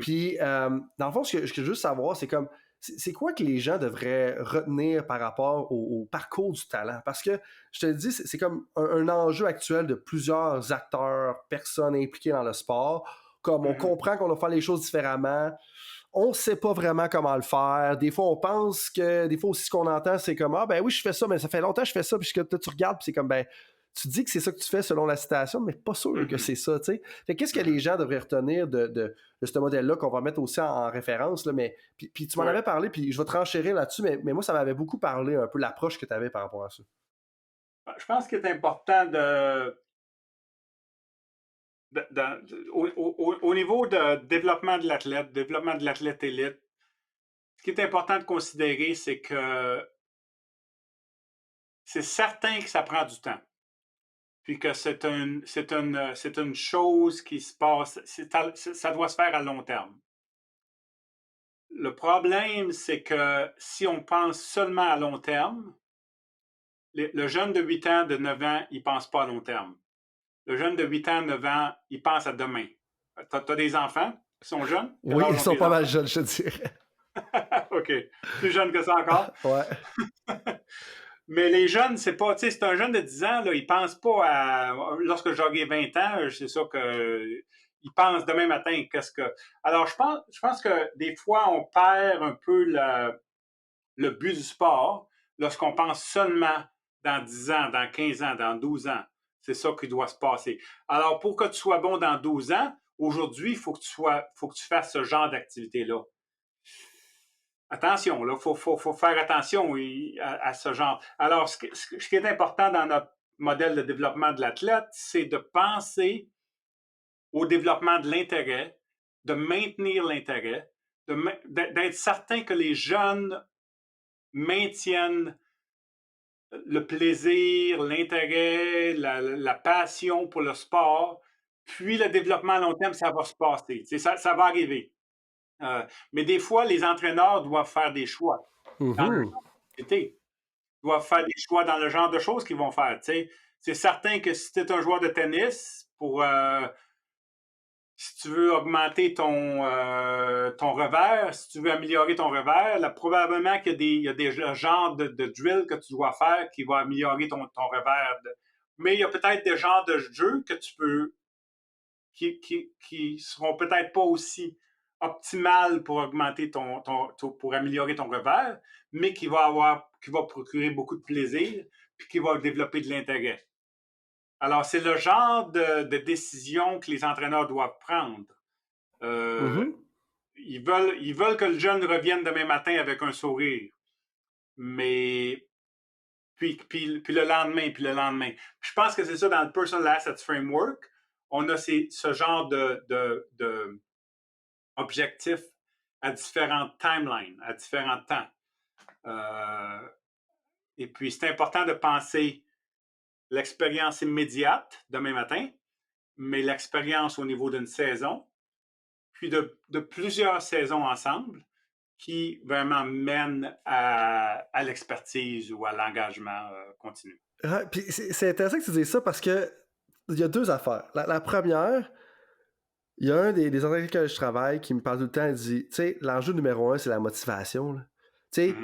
[SPEAKER 3] Puis, dans le fond, ce que je veux juste savoir, c'est comme, c'est quoi que les gens devraient retenir par rapport au parcours du talent? Parce que, je te le dis, c'est comme un enjeu actuel de plusieurs acteurs, personnes impliquées dans le sport. Comme on comprend qu'on doit faire les choses différemment, on ne sait pas vraiment comment le faire. Des fois, on pense que... Des fois aussi, ce qu'on entend, c'est comme « Ah, ben oui, je fais ça, mais ça fait longtemps que je fais ça. » Puis que tu regardes, puis c'est comme « Ben, tu dis que c'est ça que tu fais selon la citation, mais pas sûr que c'est ça, tu sais. » Fait qu'est-ce que les gens devraient retenir de ce modèle-là qu'on va mettre aussi en référence, là, mais... Puis tu m'en avais parlé, puis je vais te renchérir là-dessus, mais moi, ça m'avait beaucoup parlé, un peu l'approche que tu avais par rapport à ça.
[SPEAKER 1] Je pense qu'il est important au niveau de développement de l'athlète élite, ce qui est important de considérer, c'est que c'est certain que ça prend du temps. Puis que c'est une chose qui se passe, ça doit se faire à long terme. Le problème, c'est que si on pense seulement à long terme, le jeune de 8 ans, de 9 ans, il ne pense pas à long terme. Le jeune de 8 ans, 9 ans, il pense à demain. Tu as des enfants qui sont jeunes?
[SPEAKER 3] Oui, ils sont pas mal jeunes, je dirais.
[SPEAKER 1] OK. Plus jeunes que ça encore?
[SPEAKER 3] Ouais.
[SPEAKER 1] Mais les jeunes, c'est pas... Tu sais, c'est un jeune de 10 ans, là, il pense pas à... Lorsque j'aurai 20 ans, c'est sûr qu'il pense demain matin, qu'est-ce que... Alors, je pense que des fois, on perd un peu le but du sport lorsqu'on pense seulement dans 10 ans, dans 15 ans, dans 12 ans. C'est ça qui doit se passer. Alors, pour que tu sois bon dans 12 ans, aujourd'hui, il faut que tu fasses ce genre d'activité-là. Attention, il faut faire attention à ce genre. Alors, ce qui est important dans modèle de développement de l'athlète, c'est de penser au développement de l'intérêt, de maintenir l'intérêt, d'être certain que les jeunes maintiennent le plaisir, l'intérêt, la passion pour le sport, puis le développement à long terme, ça va se passer. Ça va arriver. Mais des fois, les entraîneurs doivent faire des choix dans leur activité. Ils doivent faire des choix dans le genre de choses qu'ils vont faire. C'est certain que si tu es un joueur de tennis, si tu veux augmenter ton revers, si tu veux améliorer ton revers, là, probablement qu'il y a des genres de drill que tu dois faire qui vont améliorer ton revers. Mais il y a peut-être des genres de jeux que tu peux qui seront peut-être pas aussi optimales pour augmenter pour améliorer ton revers, mais qui va procurer beaucoup de plaisir puis qui va développer de l'intérêt. Alors, c'est le genre de décision que les entraîneurs doivent prendre. Ils veulent que le jeune revienne demain matin avec un sourire. Mais puis le lendemain, puis le lendemain. Puis je pense que c'est ça dans le Personal Assets Framework. On a ce genre de objectifs à différentes timelines, à différents temps. Et puis, c'est important de penser l'expérience immédiate demain matin, mais l'expérience au niveau d'une saison, puis de plusieurs saisons ensemble qui vraiment mènent à l'expertise ou à l'engagement continu.
[SPEAKER 3] Puis c'est intéressant que tu dises ça parce que il y a deux affaires. La première, il y a un des entraîneurs avec lesquels je travaille qui me parle tout le temps, il dit, tu sais, l'enjeu numéro 1, c'est la motivation. Tu sais,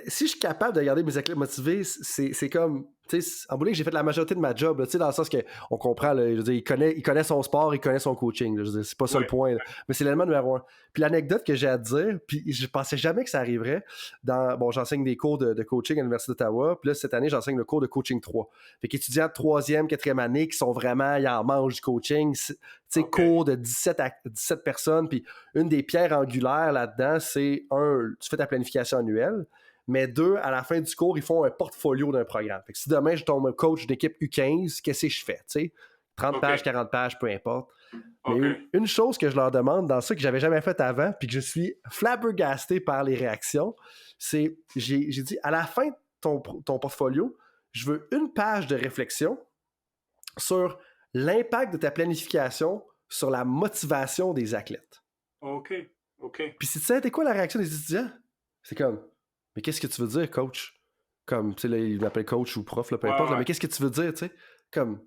[SPEAKER 3] si je suis capable de garder mes athlètes motivés, c'est comme, tu sais, en bout j'ai fait la majorité de ma job, tu sais, dans le sens qu'on comprend, là, je veux dire, il connaît son sport, il connaît son coaching, là, je veux dire, c'est pas ça le point, là, mais c'est l'élément numéro 1. Puis l'anecdote que j'ai à te dire, puis je pensais jamais que ça arriverait, j'enseigne des cours de coaching à l'Université d'Ottawa, puis là, cette année, j'enseigne le cours de coaching 3. Fait qu'étudiants de 3e, 4e année qui sont vraiment, ils en mangent du coaching, tu sais, cours de 17 personnes, puis une des pierres angulaires là-dedans, c'est tu fais ta planification annuelle, mais 2, à la fin du cours, ils font un portfolio d'un programme. Fait que si demain, je tombe coach d'équipe U15, qu'est-ce que je fais? T'sais? 30 pages, 40 pages, peu importe. Mais une chose que je leur demande dans ça que j'avais jamais fait avant, puis que je suis flabbergasté par les réactions, c'est, j'ai dit, à la fin de ton portfolio, je veux une page de réflexion sur l'impact de ta planification sur la motivation des athlètes.
[SPEAKER 1] OK.
[SPEAKER 3] Puis si tu sais, t'es quoi la réaction des étudiants? C'est comme, mais qu'est-ce que tu veux dire, coach? Comme, tu sais, là, il m'appelle coach ou prof, là, peu importe, là, mais qu'est-ce que tu veux dire, tu sais? Comme,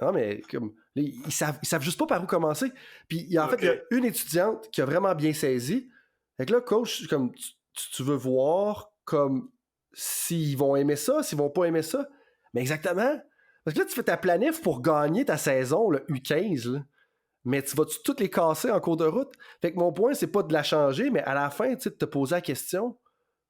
[SPEAKER 3] non, mais comme, là, ils savent juste pas par où commencer. Puis, en fait, il y a une étudiante qui a vraiment bien saisi. Fait que là, coach, comme, tu veux voir, comme, s'ils vont aimer ça, s'ils vont pas aimer ça. Mais exactement. Parce que là, tu fais ta planif pour gagner ta saison, le U15, là. Mais tu vas-tu toutes les casser en cours de route? Fait que mon point, c'est pas de la changer, mais à la fin, tu sais, de te poser la question,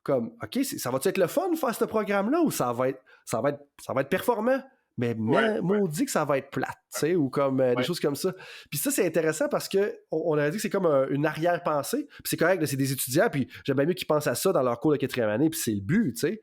[SPEAKER 3] comme, OK, ça va-tu être le fun de faire ce programme-là ou ça va être performant? Mais maudit que ça va être plate, tu sais, ou comme des choses comme ça. Puis ça, c'est intéressant parce qu'on a dit que c'est comme une arrière-pensée. Puis c'est correct, là, c'est des étudiants, puis j'aime bien mieux qu'ils pensent à ça dans leur cours de 4e année, puis c'est le but, tu sais.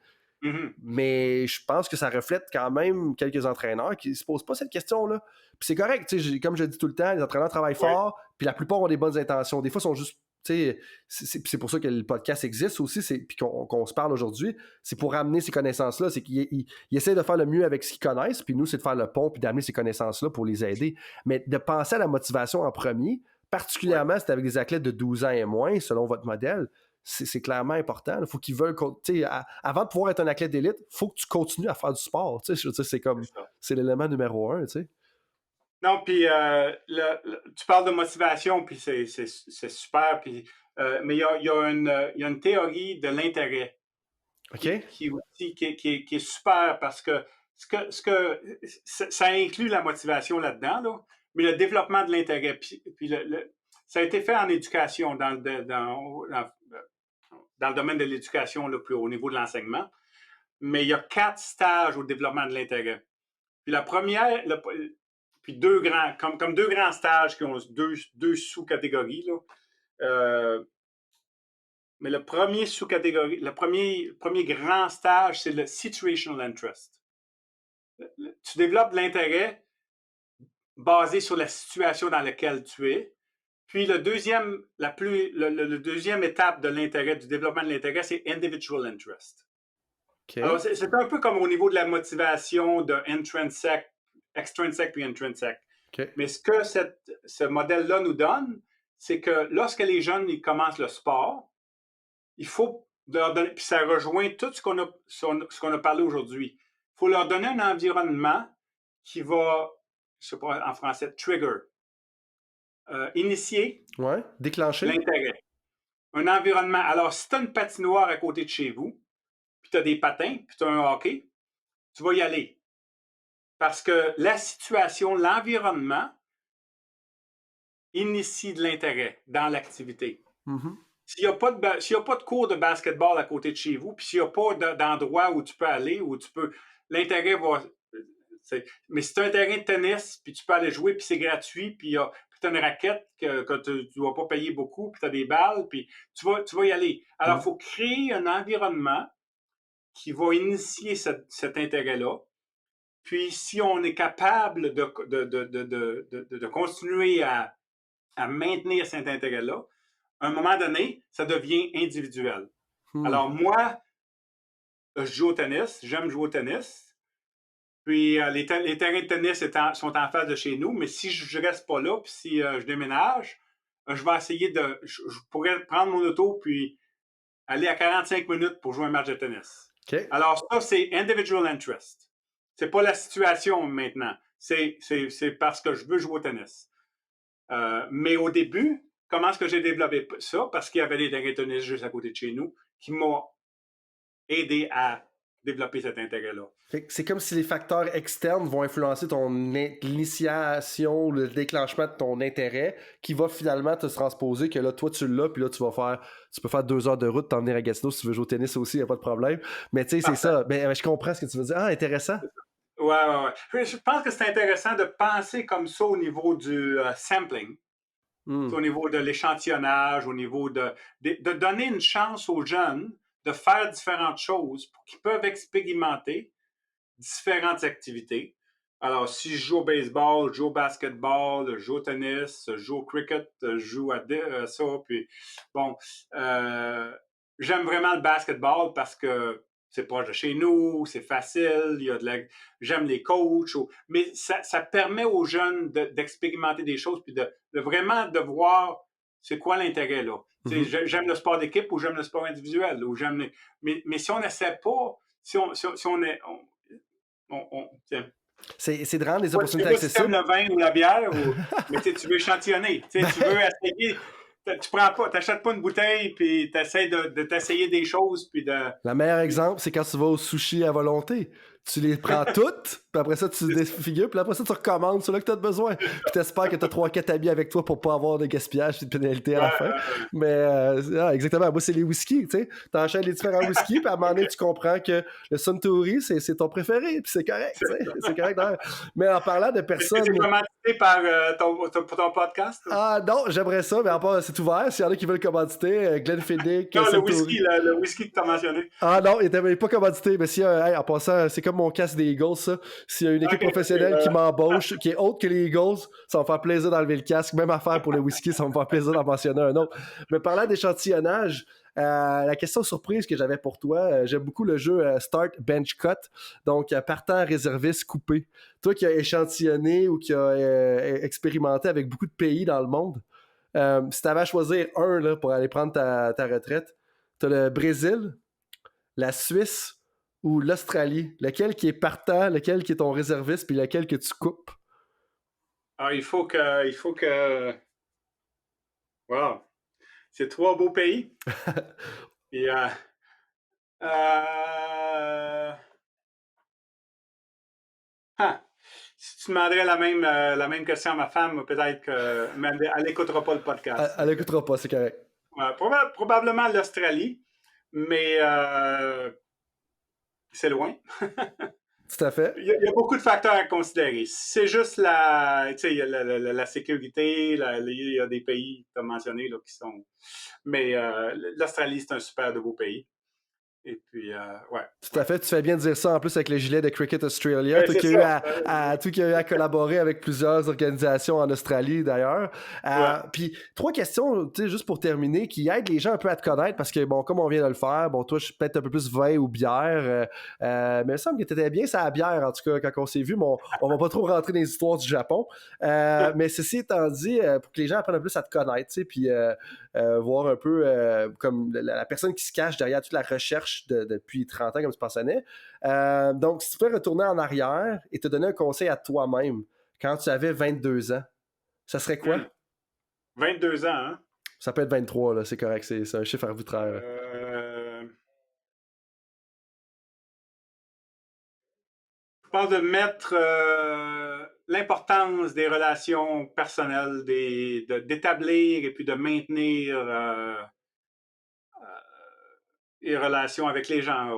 [SPEAKER 3] Mais je pense que ça reflète quand même quelques entraîneurs qui ne se posent pas cette question-là. Puis c'est correct, tu sais, comme je le dis tout le temps, les entraîneurs travaillent fort, puis la plupart ont des bonnes intentions. Des fois, ils sont juste, tu sais, c'est pour ça que le podcast existe aussi, puis qu'on se parle aujourd'hui. C'est pour amener ces connaissances-là. C'est qu'ils essaient de faire le mieux avec ce qu'ils connaissent, puis nous, c'est de faire le pont, puis d'amener ces connaissances-là pour les aider. Mais de penser à la motivation en premier, particulièrement si c'est avec des athlètes de 12 ans et moins, selon votre modèle, c'est clairement important. Il faut qu'ils veulent, avant de pouvoir être un athlète d'élite, il faut que tu continues à faire du sport. Je veux dire, c'est l'élément numéro 1. T'sais.
[SPEAKER 1] Non, puis tu parles de motivation, puis c'est super. Puis, mais il y a une théorie de l'intérêt qui est super parce que ça inclut la motivation là-dedans, là, mais le développement de l'intérêt. Puis ça a été fait en éducation, dans le domaine de l'éducation, là, plus au niveau de l'enseignement. Mais il y a 4 stages au développement de l'intérêt. Puis la première, puis deux grands stages qui ont deux sous-catégories. Là. Mais le premier sous-catégorie, le premier grand stage, c'est le situational interest. tu développes l'intérêt basé sur la situation dans laquelle tu es. Puis le deuxième étape de l'intérêt, du développement de l'intérêt, c'est individual interest.
[SPEAKER 3] Okay.
[SPEAKER 1] Alors, c'est un peu comme au niveau de la motivation de extrinsic puis intrinsic.
[SPEAKER 3] Okay.
[SPEAKER 1] Mais ce que ce modèle-là nous donne, c'est que lorsque les jeunes ils commencent le sport, il faut leur donner, puis ça rejoint tout ce qu'on a parlé aujourd'hui. Il faut leur donner un environnement qui va, je sais pas en français, trigger, initier
[SPEAKER 3] déclencher
[SPEAKER 1] l'intérêt. Un environnement. Alors, si tu as une patinoire à côté de chez vous, puis tu as des patins, puis tu as un hockey, tu vas y aller. Parce que la situation, l'environnement initie de l'intérêt dans l'activité.
[SPEAKER 3] Mm-hmm.
[SPEAKER 1] S'il n'y a pas de cours de basketball à côté de chez vous, puis s'il n'y a pas d'endroit où tu peux aller, l'intérêt va... Mais si tu as un terrain de tennis, puis tu peux aller jouer, puis c'est gratuit, puis tu as une raquette que tu ne vas pas payer beaucoup, puis tu as des balles, puis tu vas y aller. Alors, il faut créer un environnement qui va initier cet intérêt-là. Puis, si on est capable de continuer à maintenir cet intérêt-là, à un moment donné, ça devient individuel. Alors, moi, je joue au tennis, j'aime jouer au tennis. Puis, les terrains de tennis sont en face de chez nous, mais si je ne reste pas là, puis si je déménage, je vais essayer je pourrais prendre mon auto, puis aller à 45 minutes pour jouer un match de tennis.
[SPEAKER 3] Okay.
[SPEAKER 1] Alors, ça, c'est individual interest. C'est pas la situation maintenant. C'est parce que je veux jouer au tennis. Mais au début, comment est-ce que j'ai développé ça? Parce qu'il y avait des terrains de tennis juste à côté de chez nous qui m'ont aidé à développer cet intérêt-là.
[SPEAKER 3] C'est comme si les facteurs externes vont influencer l'initiation, le déclenchement de ton intérêt, qui va finalement te transposer que là, toi, tu l'as, puis là, tu peux faire 2 heures de route, t'en venir à Gatineau si tu veux jouer au tennis aussi, il n'y a pas de problème. Mais tu sais, c'est ça. Mais je comprends ce que tu veux dire. Ah, intéressant.
[SPEAKER 1] Ouais. Je pense que c'est intéressant de penser comme ça au niveau du sampling. Au niveau de l'échantillonnage, au niveau de donner une chance aux jeunes de faire différentes choses pour qu'ils peuvent expérimenter différentes activités. Alors, si je joue au baseball, je joue au basketball, je joue au tennis, je joue au cricket, je joue à ça, puis bon, j'aime vraiment le basketball parce que c'est proche de chez nous, c'est facile, j'aime les coachs, mais ça permet aux jeunes d'expérimenter des choses, puis de vraiment de voir c'est quoi l'intérêt, là. Mm-hmm. J'aime le sport d'équipe ou j'aime le sport individuel, ou mais si on n'essaie pas, si on est...
[SPEAKER 3] C'est de rendre les opportunités accessibles.
[SPEAKER 1] Tu aimes le vin ou la bière, mais tu veux échantillonner, tu veux essayer... Tu n'achètes pas une bouteille, puis tu essaies de t'essayer des choses, puis de...
[SPEAKER 3] Le meilleur exemple, c'est quand tu vas au sushi à volonté. Tu les prends toutes, puis après ça, tu défigures, puis après ça, tu recommandes ceux-là que tu as besoin. Puis tu espères que tu as 3-4 amis avec toi pour pas avoir de gaspillage et de pénalité à la fin. Mais exactement, moi, c'est les whisky, tu sais. Tu enchaînes les différents whisky, puis à un moment donné, tu comprends que le Suntory, c'est ton préféré, puis c'est correct, tu sais. C'est correct. Mais en parlant de personnes...
[SPEAKER 1] Est-ce que tu es commandité par ton podcast?
[SPEAKER 3] Ah non, j'aimerais ça, mais en part, c'est ouvert. S'il y en a qui veulent commanditer, Glenfiddich...
[SPEAKER 1] Non, le whisky que tu as mentionné.
[SPEAKER 3] Ah non, il n'était pas commandité, mais si en passant, c'est comme mon casque des Eagles, ça. S'il y a une équipe professionnelle qui m'embauche, qui est autre que les Eagles, ça va me faire plaisir d'enlever le casque. Même affaire pour le whisky, ça va me faire plaisir d'en mentionner un autre. Mais parlant d'échantillonnage, la question surprise que j'avais pour toi, j'aime beaucoup le jeu Start Bench Cut, donc partant réserviste coupé. Toi qui as échantillonné ou qui as expérimenté avec beaucoup de pays dans le monde, si tu avais à choisir un là, pour aller prendre ta retraite, tu as le Brésil, la Suisse ou l'Australie? Lequel qui est partant, lequel qui est ton réserviste, puis lequel que tu coupes?
[SPEAKER 1] Ah, il faut que... Wow! C'est 3 beaux pays. Et, si tu demanderais la même question à ma femme, peut-être qu'elle n'écoutera pas le podcast.
[SPEAKER 3] Elle n'écoutera pas, c'est correct.
[SPEAKER 1] Probablement l'Australie, mais c'est loin.
[SPEAKER 3] Tout à fait.
[SPEAKER 1] Il y a beaucoup de facteurs à considérer. C'est juste la sécurité, il y a des pays que tu as mentionnés là, qui sont... Mais l'Australie, c'est un super de beau pays. Et puis, ouais.
[SPEAKER 3] Tout à fait, tu fais bien de dire ça en plus avec le gilet de Cricket Australia. Toi qui as eu à collaborer avec plusieurs organisations en Australie d'ailleurs. Puis, 3 questions, tu sais, juste pour terminer, qui aident les gens un peu à te connaître parce que, bon, comme on vient de le faire, bon, toi, je suis peut-être un peu plus vin ou bière, mais il me semble que tu étais bien ça la bière, en tout cas, quand on s'est vu, mais on va pas trop rentrer dans les histoires du Japon. Mais ceci étant dit, pour que les gens apprennent un peu plus à te connaître, tu sais, puis voir un peu comme la personne qui se cache derrière toute la recherche depuis 30 ans, comme tu mentionnais. Donc, si tu pouvais retourner en arrière et te donner un conseil à toi-même quand tu avais 22 ans, ça serait quoi?
[SPEAKER 1] 22 ans, hein?
[SPEAKER 3] Ça peut être 23, là, c'est correct, c'est un chiffre arbitraire.
[SPEAKER 1] Je pense de mettre l'importance des relations personnelles, d'établir et puis de maintenir les relations avec les gens.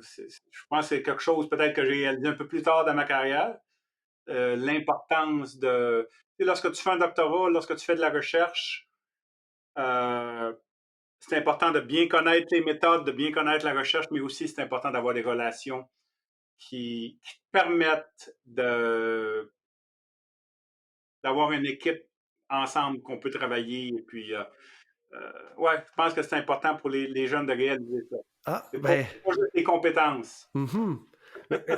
[SPEAKER 1] Je pense que c'est quelque chose peut-être que j'ai réalisé un peu plus tard dans ma carrière. L'importance de... Lorsque tu fais un doctorat, lorsque tu fais de la recherche, c'est important de bien connaître les méthodes, de bien connaître la recherche, mais aussi c'est important d'avoir des relations qui permettent d'avoir une équipe ensemble qu'on peut travailler. Et puis, ouais, je pense que c'est important pour les jeunes de réaliser ça. C'est pas juste des compétences.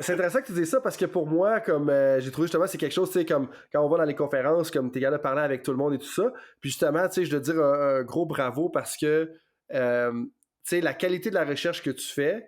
[SPEAKER 3] C'est intéressant que tu dises ça parce que pour moi, comme j'ai trouvé justement, c'est quelque chose, tu sais, comme quand on va dans les conférences, comme tu es capable de parler avec tout le monde et tout ça. Puis justement, tu sais, je dois te dire un gros bravo parce que, tu sais, la qualité de la recherche que tu fais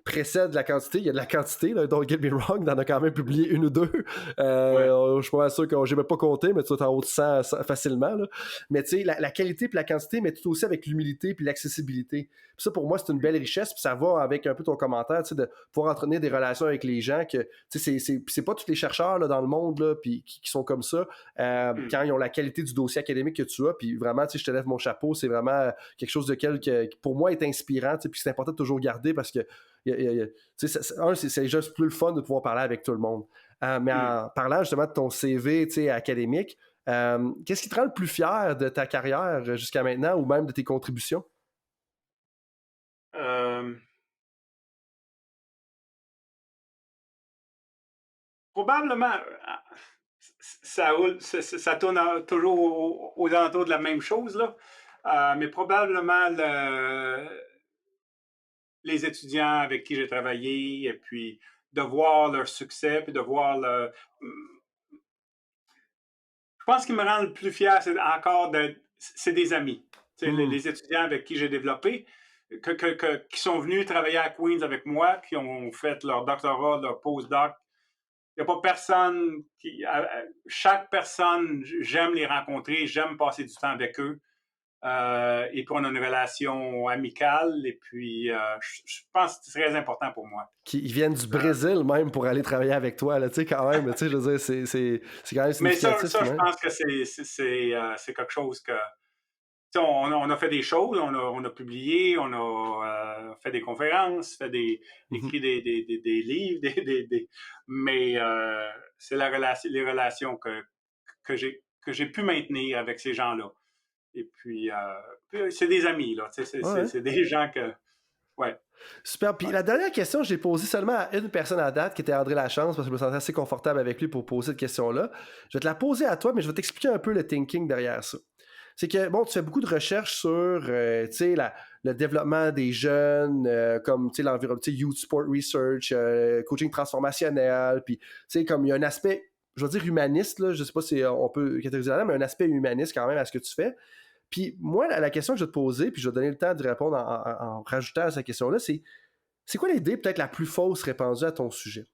[SPEAKER 3] précède la quantité. Il y a de la quantité, là, don't get me wrong, t'en as quand même publié 1 ou 2. Je suis pas sûr que j'ai même pas compté, mais tu vas en haut de 100 facilement. Là. Mais tu sais, la qualité puis la quantité, mais tout aussi avec l'humilité puis l'accessibilité. Puis ça, pour moi, c'est une belle richesse. Puis ça va avec un peu ton commentaire, tu sais, de pouvoir entretenir des relations avec les gens. Que, tu sais, c'est pas tous les chercheurs là, dans le monde là, puis qui sont comme ça quand ils ont la qualité du dossier académique que tu as. Puis vraiment, tu sais, je te lève mon chapeau. C'est vraiment quelque chose de qui pour moi, est inspirant. Puis c'est important de toujours garder parce que c'est déjà plus le fun de pouvoir parler avec tout le monde. Mais en parlant justement de ton CV académique, qu'est-ce qui te rend le plus fier de ta carrière jusqu'à maintenant ou même de tes contributions?
[SPEAKER 1] Probablement, ça tourne toujours aux alentours de la même chose, là. Mais probablement les étudiants avec qui j'ai travaillé et puis de voir leur succès puis de voir Je pense ce qui me rend le plus fier, c'est des amis. Les étudiants avec qui j'ai développé, qui sont venus travailler à Queen's avec moi, qui ont fait leur doctorat, leur postdoc. Il n'y a pas personne chaque personne, j'aime les rencontrer, j'aime passer du temps avec eux. Et puis on a une relation amicale et puis je pense que c'est très important pour moi.
[SPEAKER 3] Ils viennent du Brésil même pour aller travailler avec toi, là, tu sais, quand même, tu sais, je veux dire, c'est quand même significatif.
[SPEAKER 1] Mais ça je pense que c'est quelque chose que... On a fait des choses, on a publié, on a fait des conférences, écrit des livres, mais c'est les relations que j'ai pu maintenir avec ces gens-là. Et puis, c'est des amis, là. C'est des gens que... Ouais.
[SPEAKER 3] Super. Puis la dernière question, je l'ai posée seulement à une personne à date, qui était André Lachance, parce que je me sentais assez confortable avec lui pour poser cette question-là. Je vais te la poser à toi, mais je vais t'expliquer un peu le thinking derrière ça. C'est que, bon, tu fais beaucoup de recherches sur, tu sais, le développement des jeunes, comme, tu sais, l'environnement, tu sais, Youth Sport Research, coaching transformationnel, puis, tu sais, comme il y a un aspect, je vais dire humaniste, là, je sais pas si on peut catégoriser là, mais un aspect humaniste quand même à ce que tu fais. Puis moi, la question que je vais te poser, puis je vais te donner le temps de répondre en rajoutant à cette question-là, c'est quoi l'idée peut-être la plus fausse répandue à ton sujet?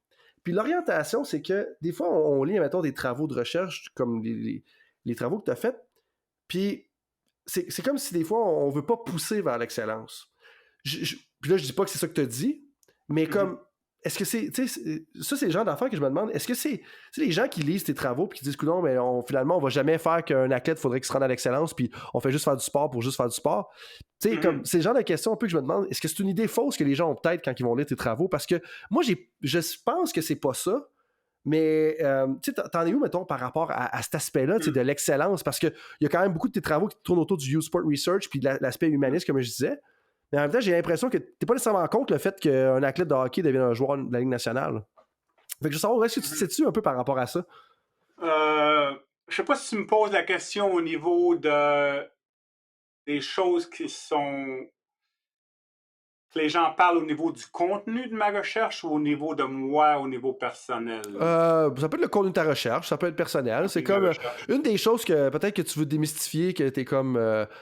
[SPEAKER 3] Puis l'orientation, c'est que des fois, on lit, mettons, des travaux de recherche comme les travaux que tu as faits, puis c'est comme si des fois, on ne veut pas pousser vers l'excellence. Puis là, je dis pas que c'est ça que tu as dit, mais comme, est-ce que c'est, tu sais, ça, c'est le genre d'affaires que je me demande, est-ce que c'est les gens qui lisent tes travaux puis qui disent, non, mais finalement, on va jamais faire qu'un athlète, faudrait qu'il se rende à l'excellence, puis on fait juste faire du sport pour juste faire du sport. Tu sais, comme, c'est le genre de questions un peu que je me demande, est-ce que c'est une idée fausse que les gens ont peut-être quand ils vont lire tes travaux? Parce que moi, je pense que c'est pas ça. Mais tu sais, t'en es où, mettons, par rapport à cet aspect-là, de l'excellence? Parce qu'il y a quand même beaucoup de tes travaux qui tournent autour du Youth Sport Research puis de l'aspect humaniste, comme je disais. Mais en même temps, j'ai l'impression que tu n'es pas nécessairement contre le fait qu'un athlète de hockey devienne un joueur de la Ligue nationale. Fait que je veux savoir, est-ce que tu te sais-tu un peu par rapport à ça?
[SPEAKER 1] Je sais pas si tu me poses la question au niveau des choses qui sont... que les gens parlent au niveau du contenu de ma recherche ou au niveau de moi, au niveau personnel?
[SPEAKER 3] Ça peut être le contenu de ta recherche, ça peut être personnel. C'est comme une des choses que peut-être que tu veux démystifier, que tu es comme...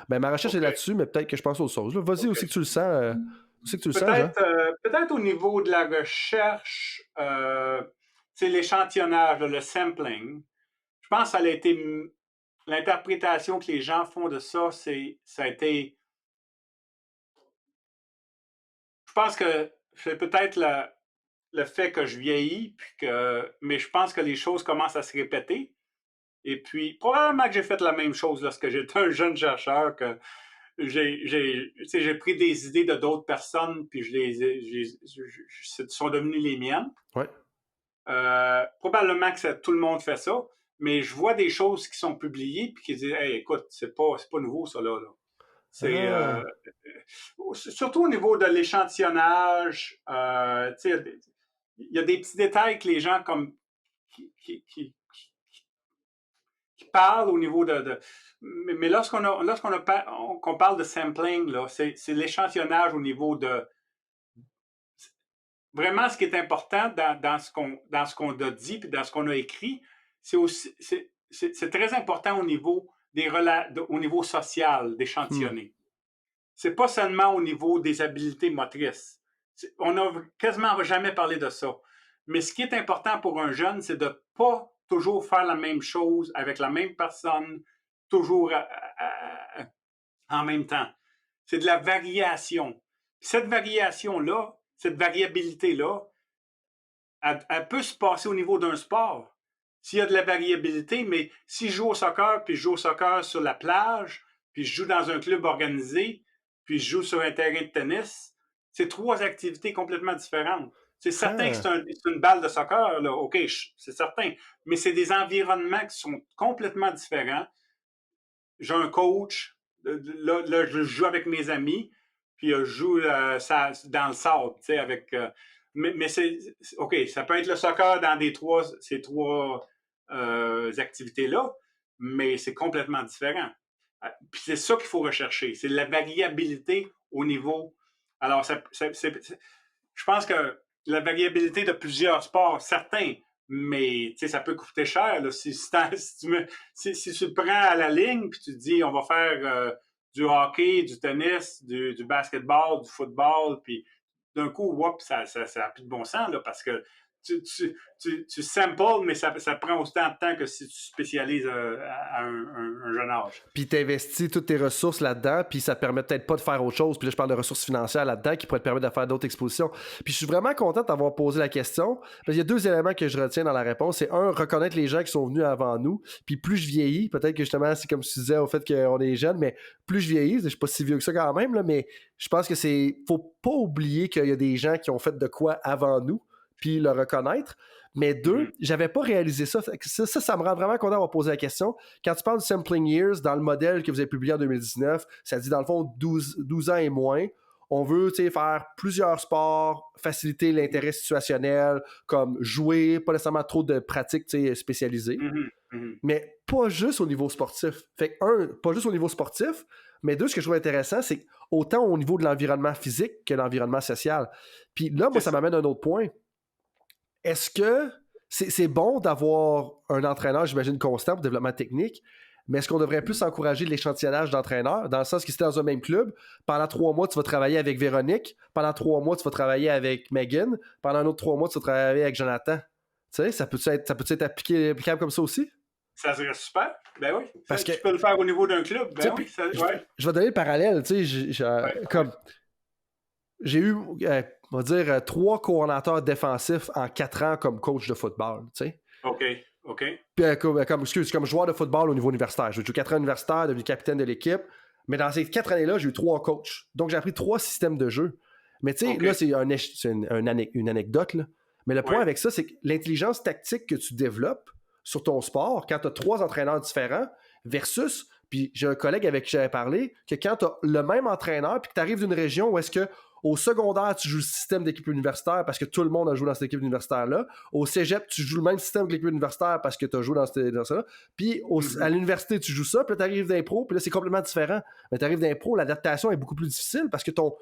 [SPEAKER 3] ma recherche est là-dessus, mais peut-être que je pense aux choses. Là, vas-y, aussi que tu le sens. Aussi que tu le sens, Jean.
[SPEAKER 1] Peut-être au niveau de la recherche, l'échantillonnage, le sampling, je pense que ça a été... L'interprétation que les gens font de ça, ça a été... Je pense que c'est peut-être le fait que je vieillis, mais je pense que les choses commencent à se répéter. Et puis, probablement que j'ai fait la même chose lorsque j'étais un jeune chercheur, que j'ai pris des idées de d'autres personnes, puis sont devenues les miennes.
[SPEAKER 3] Ouais.
[SPEAKER 1] Probablement que tout le monde fait ça, mais je vois des choses qui sont publiées, puis qui disent, hey, écoute, c'est pas nouveau, ça, là. Surtout au niveau de l'échantillonnage, il y a des petits détails que les gens comme qui parlent au niveau mais lorsqu'on parle de sampling, là, c'est l'échantillonnage au niveau de vraiment ce qui est important dans ce qu'on a dit et dans ce qu'on a écrit, c'est très important au niveau au niveau social d'échantillonner. C'est pas seulement au niveau des habiletés motrices. On n'a quasiment jamais parlé de ça. Mais ce qui est important pour un jeune, c'est de ne pas toujours faire la même chose avec la même personne, toujours en même temps. C'est de la variation. Cette variation-là, cette variabilité-là, elle peut se passer au niveau d'un sport. S'il y a de la variabilité, mais si je joue au soccer, puis je joue au soccer sur la plage, puis je joue dans un club organisé, puis je joue sur un terrain de tennis, c'est 3 activités complètement différentes. C'est certain que c'est une balle de soccer, là, OK, c'est certain, mais c'est des environnements qui sont complètement différents. J'ai un coach, là je joue avec mes amis, puis je joue dans le sable, tu sais, avec... mais c'est... OK, ça peut être le soccer dans ces trois activités-là, mais c'est complètement différent. Puis c'est ça qu'il faut rechercher, c'est la variabilité au niveau... Alors, je pense que la variabilité de plusieurs sports, certains, mais ça peut coûter cher. Là, si tu le prends à la ligne puis tu te dis on va faire du hockey, du tennis, du basketball, du football, puis d'un coup, ça n'a plus de bon sens là, parce que tu samples, mais ça prend autant de temps que si tu spécialises à un jeune âge.
[SPEAKER 3] Puis tu investis toutes tes ressources là-dedans, puis ça te permet peut-être pas de faire autre chose. Puis là, je parle de ressources financières là-dedans qui pourraient te permettre de faire d'autres expositions. Puis je suis vraiment content d'avoir posé la question. Parce qu'il y a 2 éléments que je retiens dans la réponse. C'est un, reconnaître les gens qui sont venus avant nous. Puis plus je vieillis, peut-être que justement, c'est comme tu disais au fait qu'on est jeune, mais plus je vieillis, je suis pas si vieux que ça quand même, là, mais je pense que faut pas oublier qu'il y a des gens qui ont fait de quoi avant nous, puis le reconnaître. Mais 2, j'avais pas réalisé ça. Ça me rend vraiment content d'avoir posé la question. Quand tu parles du sampling years, dans le modèle que vous avez publié en 2019, ça dit dans le fond 12 ans et moins. On veut faire plusieurs sports, faciliter l'intérêt situationnel, comme jouer, pas nécessairement trop de pratiques spécialisées. Mais pas juste au niveau sportif. Fait que pas juste au niveau sportif, mais 2, ce que je trouve intéressant, c'est autant au niveau de l'environnement physique que l'environnement social. Puis là, moi, ça m'amène à un autre point. Est-ce que c'est bon d'avoir un entraîneur, j'imagine, constant pour le développement technique, mais est-ce qu'on devrait plus encourager l'échantillonnage d'entraîneurs, dans le sens que si tu es dans un même club, pendant 3 mois, tu vas travailler avec Véronique, pendant 3 mois, tu vas travailler avec Megan, pendant un autre 3 mois, tu vas travailler avec Jonathan. Tu sais, ça peut être applicable comme ça aussi?
[SPEAKER 1] Ça serait super. Ben oui.
[SPEAKER 3] Parce que
[SPEAKER 1] tu peux le faire au niveau d'un club. Ben oui.
[SPEAKER 3] Je vais donner le parallèle. Tu sais, comme j'ai eu... on va dire 3 coordonnateurs défensifs en 4 ans comme coach de football, tu sais.
[SPEAKER 1] OK.
[SPEAKER 3] Puis comme joueur de football au niveau universitaire. J'ai joué 4 ans universitaire, devenu capitaine de l'équipe. Mais dans ces 4 années-là, j'ai eu 3 coachs. Donc, j'ai appris 3 systèmes de jeu. Mais tu sais, là, c'est une anecdote, là. Mais le point avec ça, c'est que l'intelligence tactique que tu développes sur ton sport, quand tu as 3 entraîneurs différents, versus Puis j'ai un collègue avec qui j'avais parlé que quand tu as le même entraîneur puis que tu arrives d'une région où est-ce que au secondaire, tu joues le système d'équipe universitaire parce que tout le monde a joué dans cette équipe universitaire-là. Au cégep, tu joues le même système que l'équipe universitaire parce que tu as joué dans ça. Puis à l'université, tu joues ça. Puis là, tu arrives d'impro. Puis là, c'est complètement différent. Mais tu arrives d'impro, l'adaptation est beaucoup plus difficile parce que ton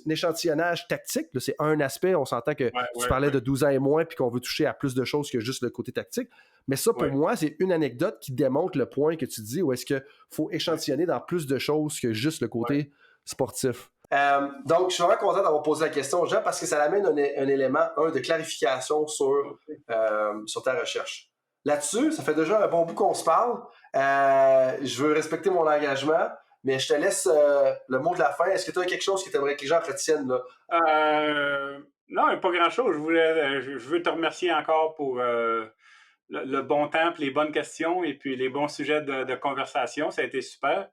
[SPEAKER 3] échantillonnage tactique, là, c'est un aspect. On s'entend que tu parlais de 12 ans et moins puis qu'on veut toucher à plus de choses que juste le côté tactique. Mais ça, pour moi, c'est une anecdote qui démontre le point que tu dis où est-ce qu'il faut échantillonner dans plus de choses que juste le côté sportif. Donc, je suis vraiment content d'avoir posé la question, Jean, parce que ça amène un élément, de clarification sur ta recherche. Là-dessus, ça fait déjà un bon bout qu'on se parle. Je veux respecter mon engagement, mais je te laisse le mot de la fin. Est-ce que tu as quelque chose que tu aimerais que les gens retiennent, là?
[SPEAKER 1] Non, pas grand-chose. Je veux te remercier encore pour le bon temps, les bonnes questions et puis les bons sujets de conversation. Ça a été super.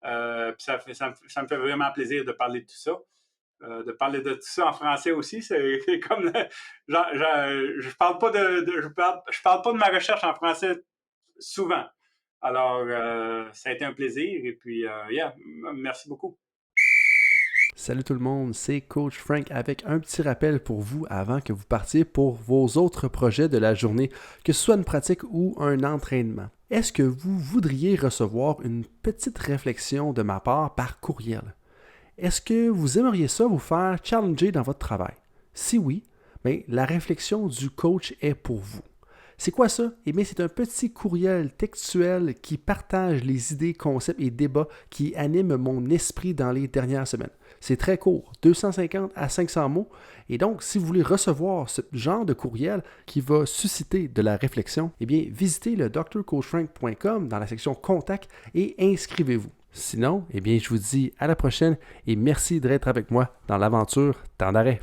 [SPEAKER 1] Puis ça me fait vraiment plaisir de parler de tout ça. De parler de tout ça en français aussi, c'est comme je parle pas je parle pas de ma recherche en français souvent. Alors ça a été un plaisir et puis merci beaucoup.
[SPEAKER 3] Salut tout le monde, c'est Coach Frank avec un petit rappel pour vous avant que vous partiez pour vos autres projets de la journée, que ce soit une pratique ou un entraînement. Est-ce que vous voudriez recevoir une petite réflexion de ma part par courriel? Est-ce que vous aimeriez ça vous faire challenger dans votre travail? Si oui, bien, la réflexion du coach est pour vous. C'est quoi ça? Eh bien, c'est un petit courriel textuel qui partage les idées, concepts et débats qui animent mon esprit dans les dernières semaines. C'est très court, 250 à 500 mots. Et donc, si vous voulez recevoir ce genre de courriel qui va susciter de la réflexion, eh bien, visitez le drcoachfrank.com dans la section Contact et inscrivez-vous. Sinon, eh bien, je vous dis à la prochaine et merci d'être avec moi dans l'aventure Temps d'arrêt.